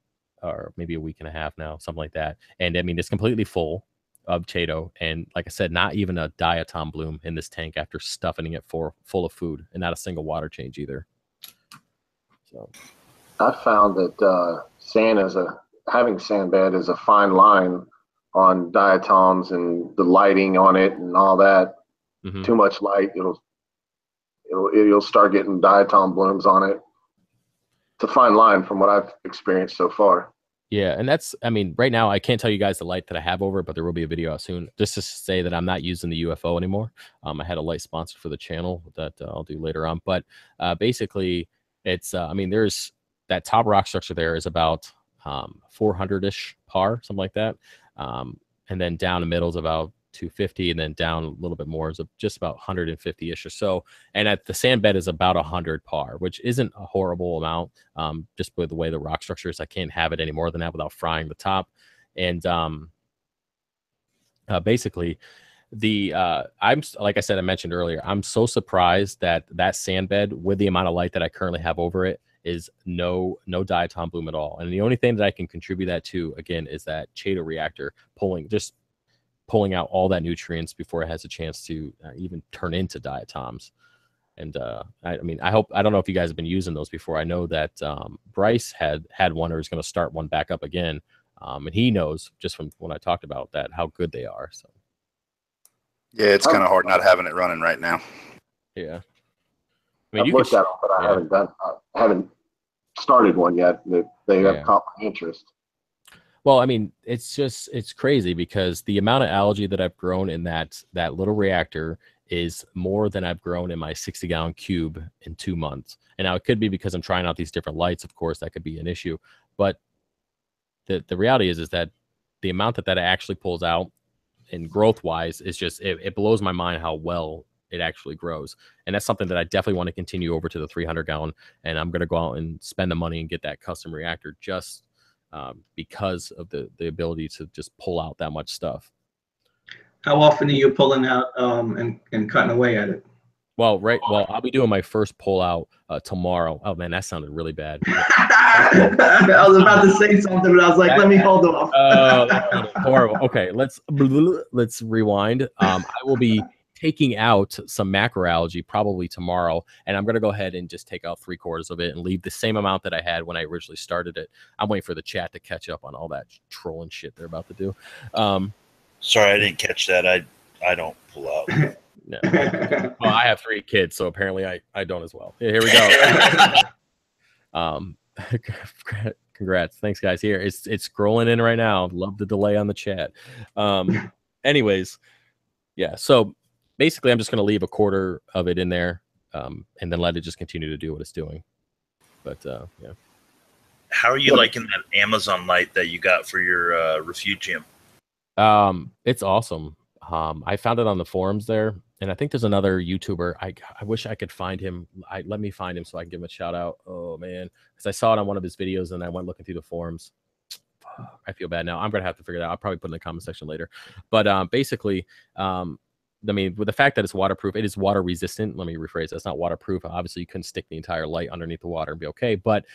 or maybe a week and a half now, something like that. And it's completely full of Chaeto, and like I said, not even a diatom bloom in this tank after stuffing it full of food, and not a single water change either. So I found that having sand bed is a fine line on diatoms and the lighting on it and all that. Mm-hmm. Too much light, you'll start getting diatom blooms on it. It's a fine line from what I've experienced so far. Yeah, and that's, right now I can't tell you guys the light that I have over it, but there will be a video out soon. Just to say that I'm not using the UFO anymore. I had a light sponsor for the channel that I'll do later on. But basically, it's, there's that top rock structure there is about 400-ish par, something like that. And then down the middle is about 250, and then down a little bit more is just about 150-ish or so. And at the sand bed is about 100 par, which isn't a horrible amount. Just with the way the rock structure is, I can't have it any more than that without frying the top. And basically, I'm like I said, I mentioned earlier, I'm so surprised that sand bed, with the amount of light that I currently have over it, is no diatom bloom at all. And the only thing that I can contribute that to, again, is that Chaeto reactor pulling out all that nutrients before it has a chance to even turn into diatoms. And I mean, I don't know if you guys have been using those before. I know that Bryce had one, or is going to start one back up again. And he knows, just from when I talked about that, how good they are. So yeah, it's kind of hard not having it running right now. Yeah. I mean, I've looked at them, but I haven't started one yet. They have caught my interest. Well, I mean, it's crazy because the amount of algae that I've grown in that little reactor is more than I've grown in my 60-gallon cube in 2 months. And now it could be because I'm trying out these different lights. Of course, that could be an issue. But the reality is that the amount that actually pulls out, and growth-wise, is just it blows my mind how well it actually grows. And that's something that I definitely want to continue over to the 300-gallon. And I'm going to go out and spend the money and get that custom reactor just because of the ability to just pull out that much stuff. How often are you pulling out and cutting away at it? Well, I'll be doing my first pull out tomorrow. Oh man, that sounded really bad. I was about to say something, but I was like, let me hold off. Horrible. Okay, let's rewind. I will be taking out some macroalgae probably tomorrow, and I'm going to go ahead and just take out 3/4 of it and leave the same amount that I had when I originally started it. I'm waiting for the chat to catch up on all that trolling shit they're about to do. Sorry, I didn't catch that. I don't pull out. No. Well, I have 3 kids, so apparently I don't as well. Here we go. Congrats. Thanks, guys. Here, it's scrolling in right now. Love the delay on the chat. Anyways, yeah, so basically I'm just going to leave 1/4 of it in there, and then let it just continue to do what it's doing. But yeah. How are you liking that Amazon light that you got for your Refugium? It's awesome. I found it on the forums there, and I think there's another YouTuber. I wish I could find him. Let me find him so I can give him a shout out. Oh man, because I saw it on one of his videos and I went looking through the forums. I feel bad now. I'm gonna have to figure that out. I'll probably put it in the comment section later. But basically, I mean, with the fact that it's waterproof, it is water resistant. Let me rephrase that. It's not waterproof. Obviously, you couldn't stick the entire light underneath the water and be okay. But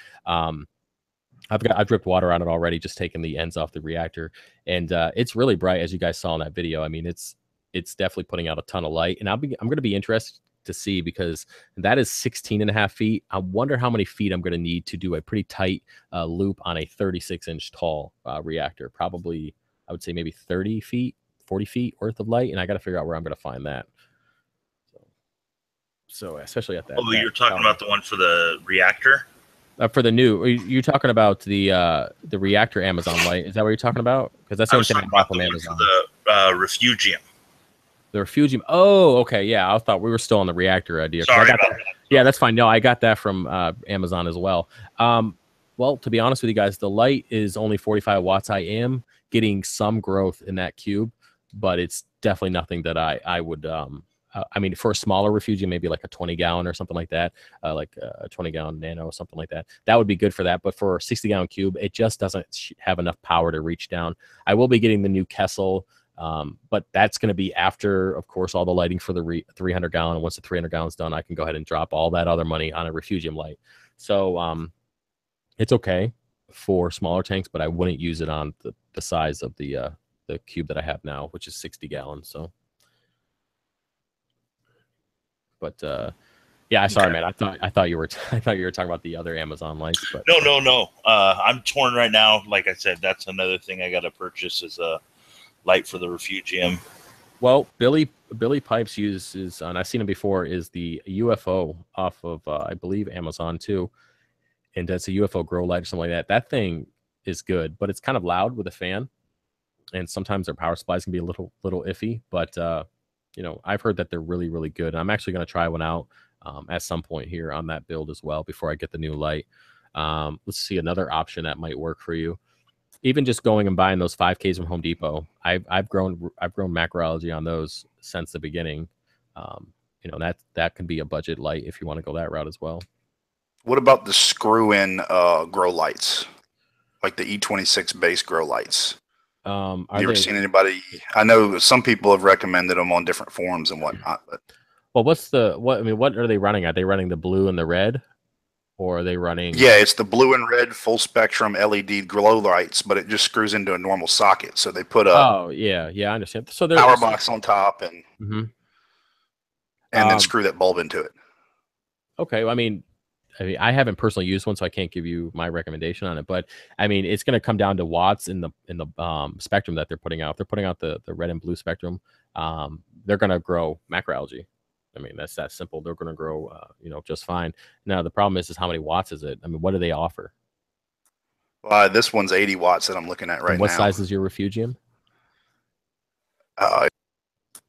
I've dripped water on it already, just taking the ends off the reactor, and it's really bright, as you guys saw in that video. I mean, it's definitely putting out a ton of light, and I'm going to be interested to see, because that is 16.5 feet. I wonder how many feet I'm going to need to do a pretty tight loop on a 36-inch tall reactor. Probably, I would say maybe 30 feet, 40 feet worth of light, and I got to figure out where I'm going to find that. So especially at that. Oh, you're talking about the one for the reactor? For the new, you're talking about the reactor Amazon light. Is that what you're talking about? Because that's the same thing I bought from Amazon. For the Refugium. The Refugium. Oh, okay. Yeah, I thought we were still on the reactor idea. Sorry about that. Yeah, that's fine. No, I got that from Amazon as well. Well, to be honest with you guys, the light is only 45 watts. I am getting some growth in that cube, but it's definitely nothing that I would. I mean, for a smaller Refugium, maybe like a 20-gallon or something like that, like a 20-gallon nano, something like that. That would be good for that. But for a 60-gallon cube, it just doesn't have enough power to reach down. I will be getting the new Kessel, but that's going to be after, of course, all the lighting for the 300-gallon. And once the 300 gallons done, I can go ahead and drop all that other money on a Refugium light. So it's okay for smaller tanks, but I wouldn't use it on the size of the cube that I have now, which is 60 gallons. So. But yeah, sorry, man. I thought you were talking about the other Amazon lights. But No. I'm torn right now. Like I said, that's another thing I got to purchase is a light for the Refugium. Well, Billy Pipes uses, and I've seen him before, is the UFO off of I believe Amazon too, and that's a UFO grow light or something like that. That thing is good, but it's kind of loud with a fan, and sometimes their power supplies can be a little iffy. But you know, I've heard that they're really, really good. And I'm actually going to try one out at some point here on that build as well before I get the new light. Let's see another option that might work for you. even just going and buying those 5Ks from Home Depot, I've grown macroalgae on those since the beginning. You know, that can be a budget light if you want to go that route as well. What about the screw-in grow lights, like the E26 base grow lights? Have you ever seen anybody? I know some people have recommended them on different forums and whatnot. But well, what are they running? Are they running the blue and the red, or are they running? Yeah, it's the blue and red full spectrum LED glow lights, but it just screws into a normal socket. So they put a I understand. So there's power box on top and and then screw that bulb into it. Okay, well, I mean, I haven't personally used one, so I can't give you my recommendation on it. But I mean, it's going to come down to watts in the spectrum that they're putting out. If they're putting out the red and blue spectrum, they're going to grow macroalgae. I mean, that's that simple. They're going to grow, just fine. Now the problem is how many watts is it? I mean, what do they offer? This one's 80 watts that I'm looking at right now. What size is your Refugium?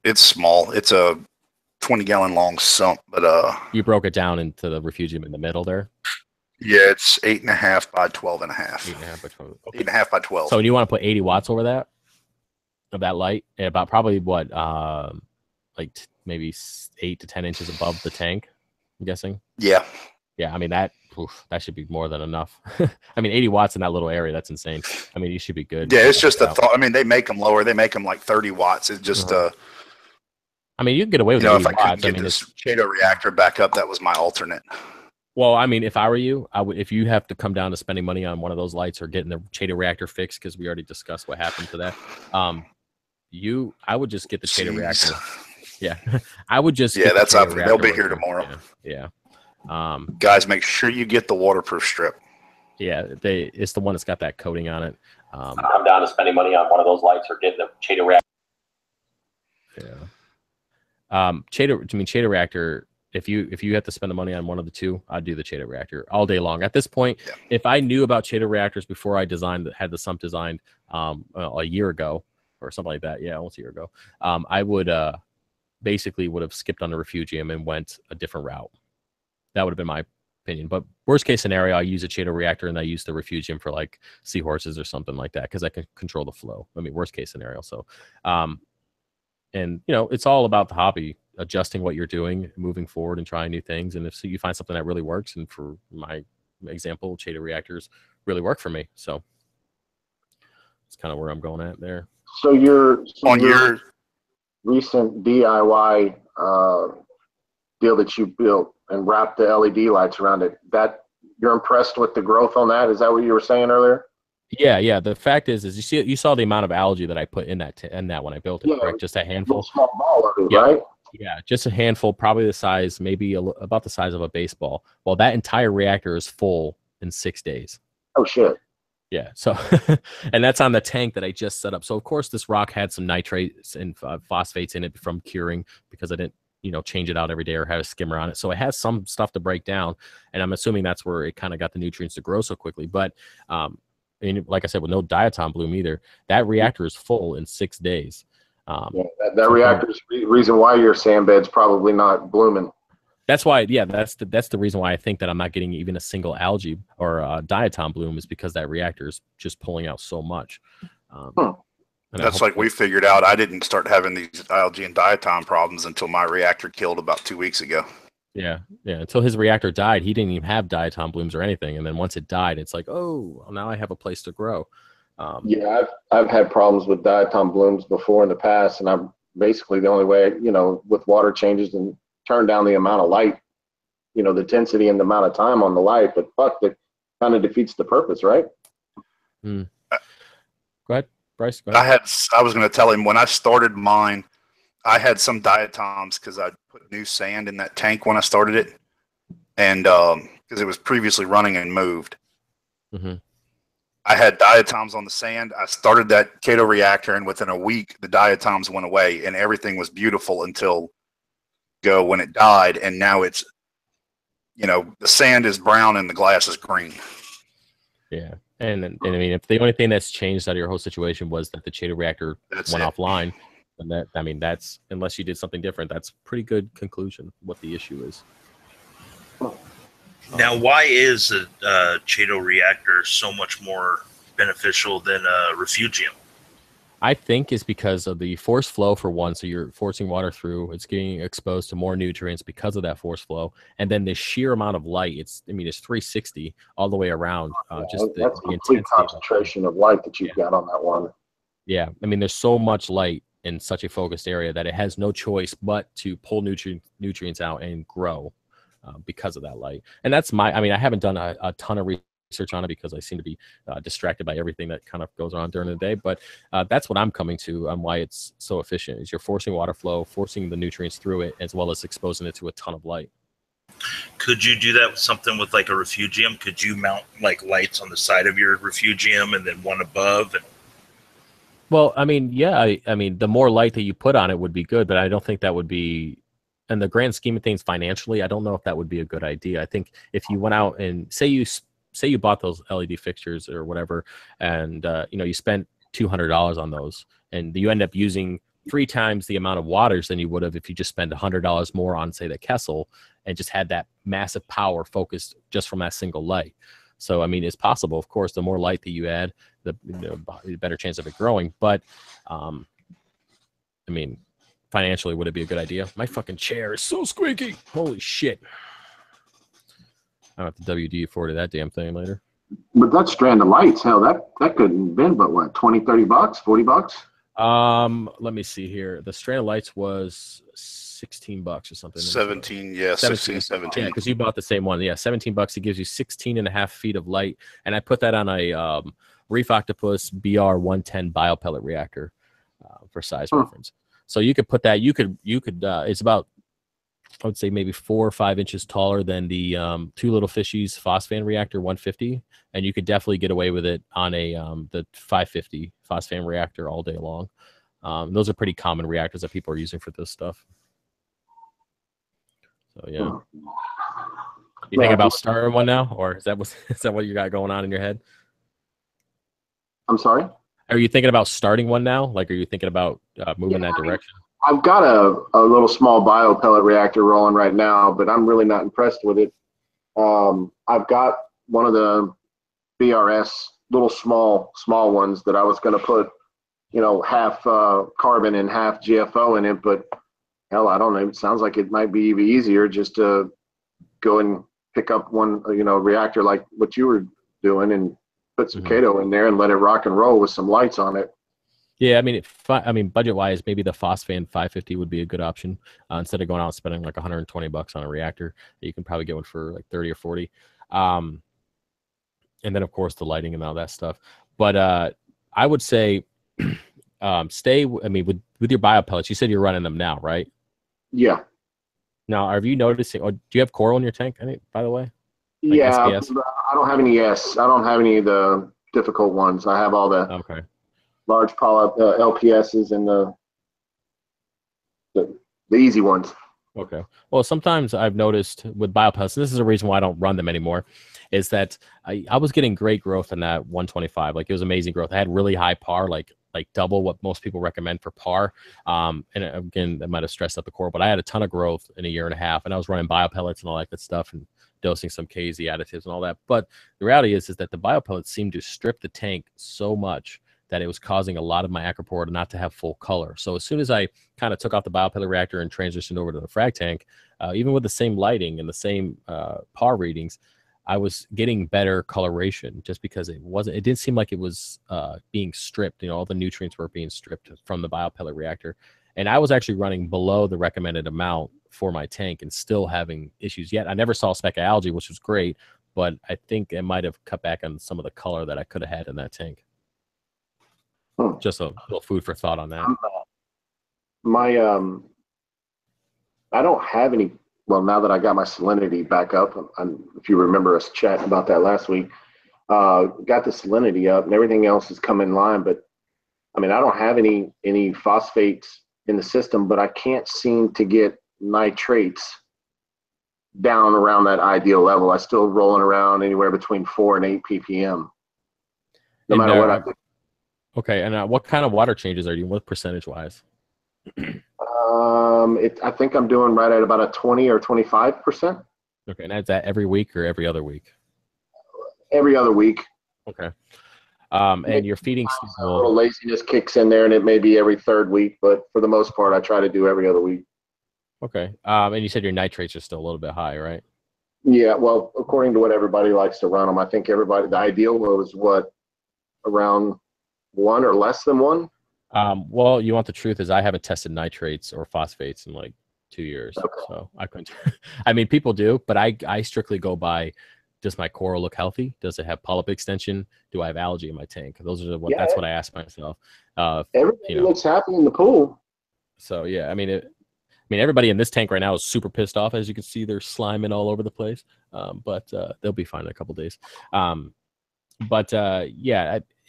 It's small. It's a 20-gallon long sump, but you broke it down into the Refugium in the middle there. Yeah, it's 8.5 by 12.5. 8.5 by 12. Okay. 8.5 by 12. So you want to put 80 watts over that of that light, about probably what, maybe 8 to 10 inches above the tank. I'm guessing. Yeah. Yeah, I mean that should be more than enough. I mean, 80 watts in that little area, that's insane. I mean, you should be good. Yeah, it's just a thought. I mean, they make them lower. They make them like 30 watts. It's just I mean, you can get away with 80 if I watts. couldn't get this Chaeto reactor back up, that was my alternate. Well, I mean, if I were you, I would. If you have to come down to spending money on one of those lights or getting the Chaeto reactor fixed, because we already discussed what happened to that. I would just get the Chaeto reactor. Yeah, I would just. Yeah, that's up. They'll be here tomorrow. Yeah. Guys, make sure you get the waterproof strip. Yeah, it's the one that's got that coating on it. I'm down to spending money on one of those lights or getting the Chaeto reactor. Yeah. Chaeto reactor. If you have to spend the money on one of the two, I'd do the Chaeto reactor all day long. At this point, if I knew about Chaeto reactors before I had the sump designed a year ago or something like that, almost a year ago, I would basically would have skipped on the Refugium and went a different route. That would have been my opinion. But worst case scenario, I use a Chaeto reactor and I use the Refugium for like seahorses or something like that because I can control the flow. I mean, worst case scenario. So, and it's all about the hobby, adjusting what you're doing, moving forward and trying new things. And if you find something that really works, and for my example, Chaeto reactors really work for me. So it's kind of where I'm going at there. So your recent DIY deal that you built and wrapped the LED lights around it, that you're impressed with the growth on that? Is that what you were saying earlier? Yeah. The fact is you saw the amount of algae that I put in that when I built it, correct? Just a handful. Small ball of it, right? Yeah, just a handful, probably the size, maybe about the size of a baseball. Well, that entire reactor is full in 6 days. Oh shit. Yeah. So, and that's on the tank that I just set up. So of course this rock had some nitrates and phosphates in it from curing because I didn't, change it out every day or have a skimmer on it. So it has some stuff to break down. And I'm assuming that's where it kind of got the nutrients to grow so quickly. But, and like I said, with no diatom bloom either, that reactor is full in 6 days. That reactor is the reason why your sand bed's probably not blooming. That's why, that's the reason why I think that I'm not getting even a single algae or diatom bloom is because that reactor is just pulling out so much. That's like we figured out. I didn't start having these algae and diatom problems until my reactor killed about 2 weeks ago. Yeah. Until his reactor died, he didn't even have diatom blooms or anything. And then once it died, it's like, oh, well, now I have a place to grow. I've had problems with diatom blooms before in the past, and I'm basically the only way, with water changes and turn down the amount of light, the intensity and the amount of time on the light. But fuck, that kind of defeats the purpose, right? Go ahead, Bryce. Go ahead. I was going to tell him when I started mine, I had some diatoms because I put new sand in that tank when I started it, and because it was previously running and moved. Mm-hmm. I had diatoms on the sand. I started that Chaeto reactor, and within a week, the diatoms went away, and everything was beautiful until when it died. And now it's, the sand is brown and the glass is green. Yeah, and I mean, if the only thing that's changed out of your whole situation was that the Chaeto reactor went offline, and that's unless you did something different, that's a pretty good conclusion what the issue is. Now, why is a Chaeto reactor so much more beneficial than Refugium? I think is because of the force flow for one. So you're forcing water through. It's getting exposed to more nutrients because of that force flow, and then the sheer amount of light. It's 360 all the way around. Just that's the complete intensity concentration of light that you've got on that one. Yeah, I mean, there's so much light in such a focused area that it has no choice but to pull nutrients out and grow because of that light. And that's I haven't done a ton of research on it because I seem to be distracted by everything that kind of goes on during the day. But that's what I'm coming to on why it's so efficient is you're forcing water flow, forcing the nutrients through it, as well as exposing it to a ton of light. Could you do that with something with like a Refugium? Could you mount like lights on the side of your Refugium and then one above? Well, I mean, yeah, I mean, the more light that you put on it would be good, but I don't think that would be, in the grand scheme of things financially, I don't know if that would be a good idea. I think if you went out and say you bought those LED fixtures or whatever, and you spent $200 on those, and you end up using 3 times the amount of waters than you would have if you just spent $100 more on, say, the Kessel, and just had that massive power focused just from that single light. So, I mean, it's possible, of course, the more light that you add, the better chance of it growing. But, I mean, financially, would it be a good idea? My fucking chair is so squeaky. Holy shit. I'll have to WD-40 that damn thing later. But that strand of lights, hell, that couldn't have been but what, 20, 30 bucks, 40 bucks? Let me see here. The strand of lights was $16 or something. 17, yeah, 16, 17. Yeah, because you bought the same one. Yeah, $17. It gives you 16.5 feet of light, and I put that on a Reef Octopus BR 110 biopellet reactor for size reference. So you could put that. You could. It's about, I would say, maybe 4 or 5 inches taller than the Two Little Fishies Phosphan reactor 150, and you could definitely get away with it on a the 550 Phosphan reactor all day long. Those are pretty common reactors that people are using for this stuff. So yeah, you think about starting one now, or is that what you got going on in your head? I'm sorry. Are you thinking about starting one now? Like, are you thinking about moving that direction? I've got a little small biopellet reactor rolling right now, but I'm really not impressed with it. I've got one of the BRS little small ones that I was going to put, half carbon and half GFO in it, but hell, I don't know. It sounds like it might be even easier just to go and pick up one, reactor like what you were doing and put some Chaeto in there and let it rock and roll with some lights on it. Yeah, I mean, budget-wise, maybe the Phosphan 550 would be a good option instead of going out and spending like $120 on a reactor. You can probably get one for like 30 or 40. And then, of course, the lighting and all that stuff. But I would say stay. I mean, with your biopellets, you said you're running them now, right? Yeah. Now, are you noticing? Or do you have coral in your tank? By the way. Like SPS? I don't have any. I don't have any of the difficult ones. I have all the large polyp LPSs and the easy ones. Okay. Well, sometimes I've noticed with biopellets, and this is a reason why I don't run them anymore, is that I was getting great growth in that 125. Like, it was amazing growth. I had really high par, like double what most people recommend for par. And again, that might have stressed out the coral, but I had a ton of growth in a year and a half, and I was running biopellets and all that good stuff and dosing some KZ additives and all that. But the reality is that the biopellets seemed to strip the tank so much that it was causing a lot of my acropora not to have full color. So as soon as I kind of took off the biopellet reactor and transitioned over to the frag tank, even with the same lighting and the same par readings, I was getting better coloration just because it didn't seem like it was being stripped. All the nutrients were being stripped from the biopellet reactor. And I was actually running below the recommended amount for my tank and still having issues yet. I never saw a speck of algae, which was great, but I think it might have cut back on some of the color that I could have had in that tank. Just a little food for thought on that. I don't have any. Well, now that I got my salinity back up, if you remember us chatting about that last week, got the salinity up and everything else has come in line. But I mean, I don't have any phosphates in the system, but I can't seem to get nitrates down around that ideal level. I still rolling around anywhere between 4 and 8 ppm. No matter what I do. Okay, and what kind of water changes are you doing? What percentage wise? I think I'm doing right at about a 20 or 25%. Okay, and is that every week or every other week? Every other week. Okay. And your feeding A schedule. little laziness kicks in there, and it may be every third week, but for the most part, I try to do every other week. Okay. And you said your nitrates are still a little bit high, right? Yeah, well, according to what everybody likes to run them, I think everybody, the ideal was what, around 1 or less than 1? Well, you want the truth is I haven't tested nitrates or phosphates in like 2 years. Okay. So I couldn't. I mean, people do, but I strictly go by, does my coral look healthy? Does it have polyp extension? Do I have algae in my tank? Those are that's what I ask myself. Everybody looks happy in the pool. So yeah, I mean, everybody in this tank right now is super pissed off. As you can see, they're sliming all over the place. But they'll be fine in a couple days. Yeah,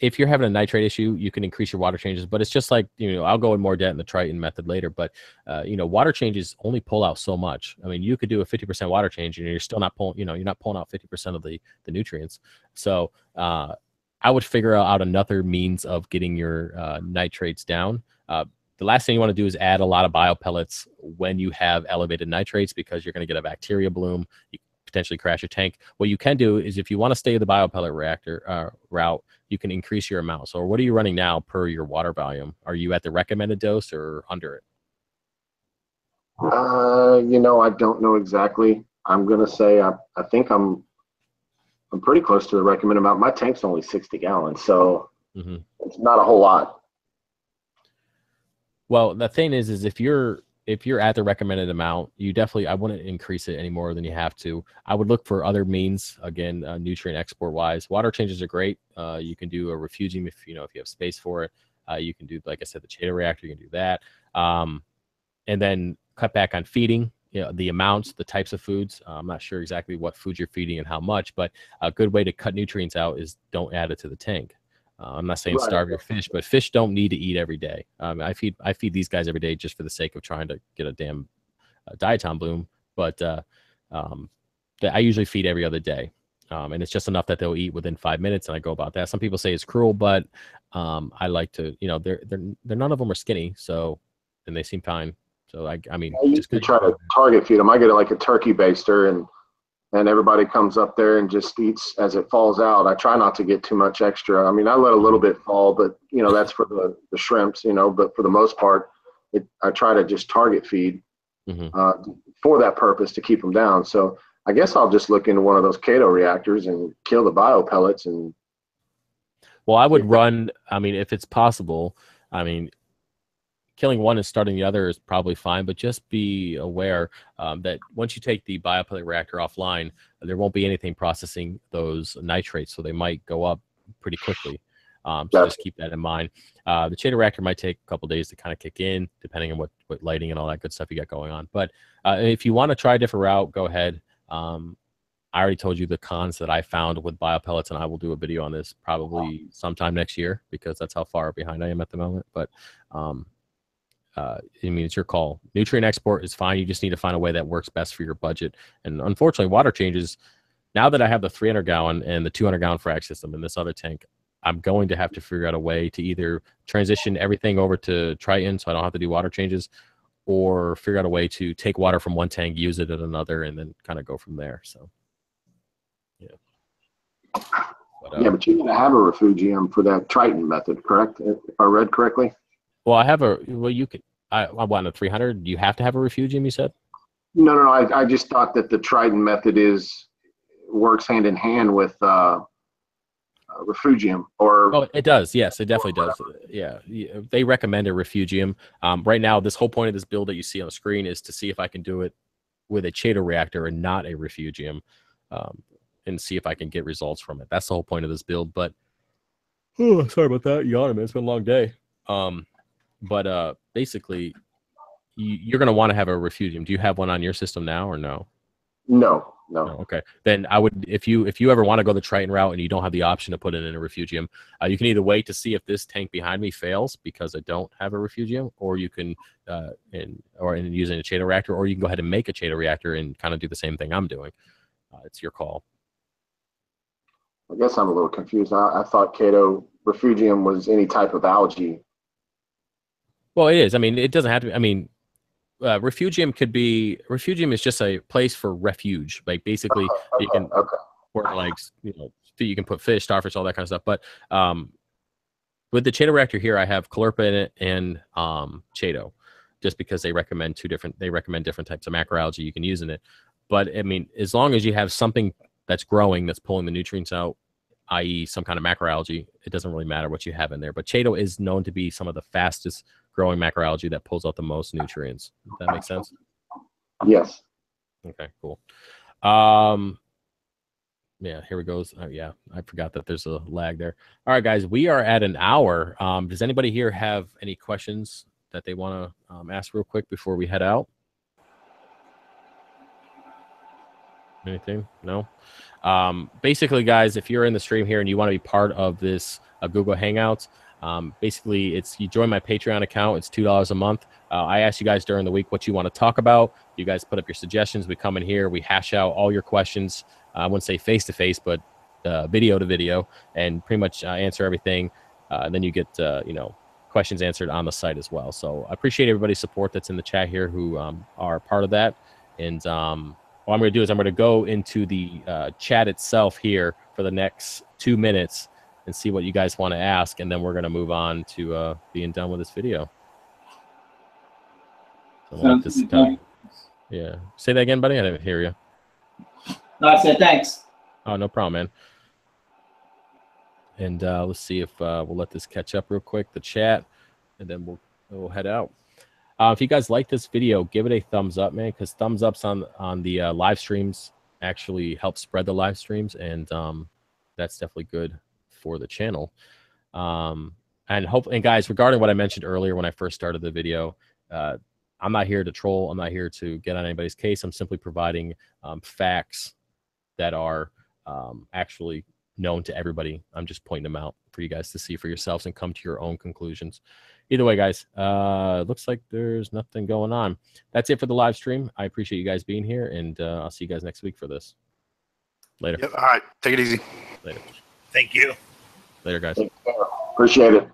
if you're having a nitrate issue, you can increase your water changes. But it's just like, I'll go in more depth in the Triton method later. But, water changes only pull out so much. I mean, you could do a 50% water change and you're still not pulling, you're not pulling out 50% of the nutrients. So I would figure out another means of getting your nitrates down. The last thing you want to do is add a lot of biopellets when you have elevated nitrates, because you're going to get a bacteria bloom. You potentially crash your tank. What you can do is, if you want to stay the biopellet reactor route, you can increase your amount. So what are you running now per your water volume? Are you at the recommended dose or under it? I don't know exactly. I'm going to say I think I'm pretty close to the recommended amount. My tank's only 60 gallons, so it's not a whole lot. Well, the thing is if you're at the recommended amount, I wouldn't increase it any more than you have to. I would look for other means, again, nutrient export wise. Water changes are great. You can do a refugium if you have space for it. You can do, like I said, the Chaeto reactor. You can do that, and then cut back on feeding. The amounts, the types of foods. I'm not sure exactly what food you're feeding and how much, but a good way to cut nutrients out is don't add it to the tank. I'm not saying starve your fish, but fish don't need to eat every day. I feed these guys every day just for the sake of trying to get a damn diatom bloom. But I usually feed every other day, and it's just enough that they'll eat within 5 minutes, and I go about that. Some people say it's cruel, but I like to, they're none of them are skinny, so, and they seem fine. So I mean, I usually try to target feed them. I get like a turkey baster, and everybody comes up there and just eats as it falls out. I try not to get too much extra. I mean, I let a little bit fall, but that's for the shrimps, but for the most part, I try to just target feed for that purpose to keep them down. So I guess I'll just look into one of those Chaeto reactors and kill the bio pellets. Well, I would run, I mean, if it's possible, I mean, killing one and starting the other is probably fine, but just be aware that once you take the biopellet reactor offline, there won't be anything processing those nitrates, so they might go up pretty quickly. So just keep that in mind. The Chaeto reactor might take a couple days to kind of kick in, depending on what lighting and all that good stuff you got going on. But if you want to try a different route, go ahead. I already told you the cons that I found with biopellets, and I will do a video on this probably sometime next year, because that's how far behind I am at the moment. But I mean, it's your call. Nutrient export is fine. You just need to find a way that works best for your budget. And unfortunately, water changes. Now that I have the 300 gallon and the 200 gallon frac system in this other tank, I'm going to have to figure out a way to either transition everything over to Triton so I don't have to do water changes, or figure out a way to take water from one tank, use it in another, and then kind of go from there. So, yeah. But you got to have a refugium for that Triton method, correct? If I read correctly. Well, you could. I want a 300. You have to have a refugium, you said? No. I just thought that the Triton method works hand in hand with refugium. Oh, it does. Yes, it definitely does. Yeah, they recommend a refugium. Right now, this whole point of this build that you see on the screen is to see if I can do it with a Chaeto reactor and not a refugium, and see if I can get results from it. That's the whole point of this build. But sorry about that, yawning, man. It's been a long day. But basically, you're going to want to have a refugium. Do you have one on your system now or no? No. Okay. Then I would, if you ever want to go the Triton route and you don't have the option to put it in a refugium, you can either wait to see if this tank behind me fails because I don't have a refugium, or you can using a Chaeto reactor, or you can go ahead and make a Chaeto reactor and kind of do the same thing I'm doing. It's your call. I guess I'm a little confused. I thought Chaeto refugium was any type of algae. Well, it is. I mean, it doesn't have to be. I mean, refugium is just a place for refuge. Like basically, you can, or like you can put fish, starfish, all that kind of stuff. But with the Chaeto reactor here, I have Chlorpa in it and Chaeto, just because they recommend different types of macroalgae you can use in it. But I mean, as long as you have something that's growing, that's pulling the nutrients out, i.e. some kind of macroalgae, it doesn't really matter what you have in there. But Chaeto is known to be some of the fastest growing macroalgae that pulls out the most nutrients. Does that make sense? Yes. Okay, cool. Yeah, here we go. Yeah, I forgot that there's a lag there. All right, guys, we are at an hour. Does anybody here have any questions that they want to ask real quick before we head out? Anything? No? Basically, guys, if you're in the stream here and you want to be part of this Google Hangouts, basically, you join my Patreon account. It's $2 a month. I ask you guys during the week what you want to talk about. You guys put up your suggestions. We come in here. We hash out all your questions. I wouldn't say face-to-face, but video to video, and pretty much answer everything. Then you get, questions answered on the site as well. So I appreciate everybody's support that's in the chat here who are part of that. And what I'm going to do is I'm going to go into the chat itself here for the next 2 minutes and see what you guys want to ask, and then we're going to move on to being done with this video. So yeah. Say that again, buddy. I didn't hear you. No, I said thanks. Oh, no problem, man. And let's see if we'll let this catch up real quick, the chat, and then we'll head out. If you guys like this video, give it a thumbs up, man, because thumbs ups on the live streams actually help spread the live streams, and that's definitely good for the channel. And guys, regarding what I mentioned earlier when I first started the video, I'm not here to troll. I'm not here to get on anybody's case. I'm simply providing facts that are actually known to everybody. I'm just pointing them out for you guys to see for yourselves and come to your own conclusions. Either way, guys, looks like there's nothing going on. That's it for the live stream. I appreciate you guys being here, and I'll see you guys next week for this. Later. Yep, all right. Take it easy. Later. Thank you. Later, guys. Appreciate it.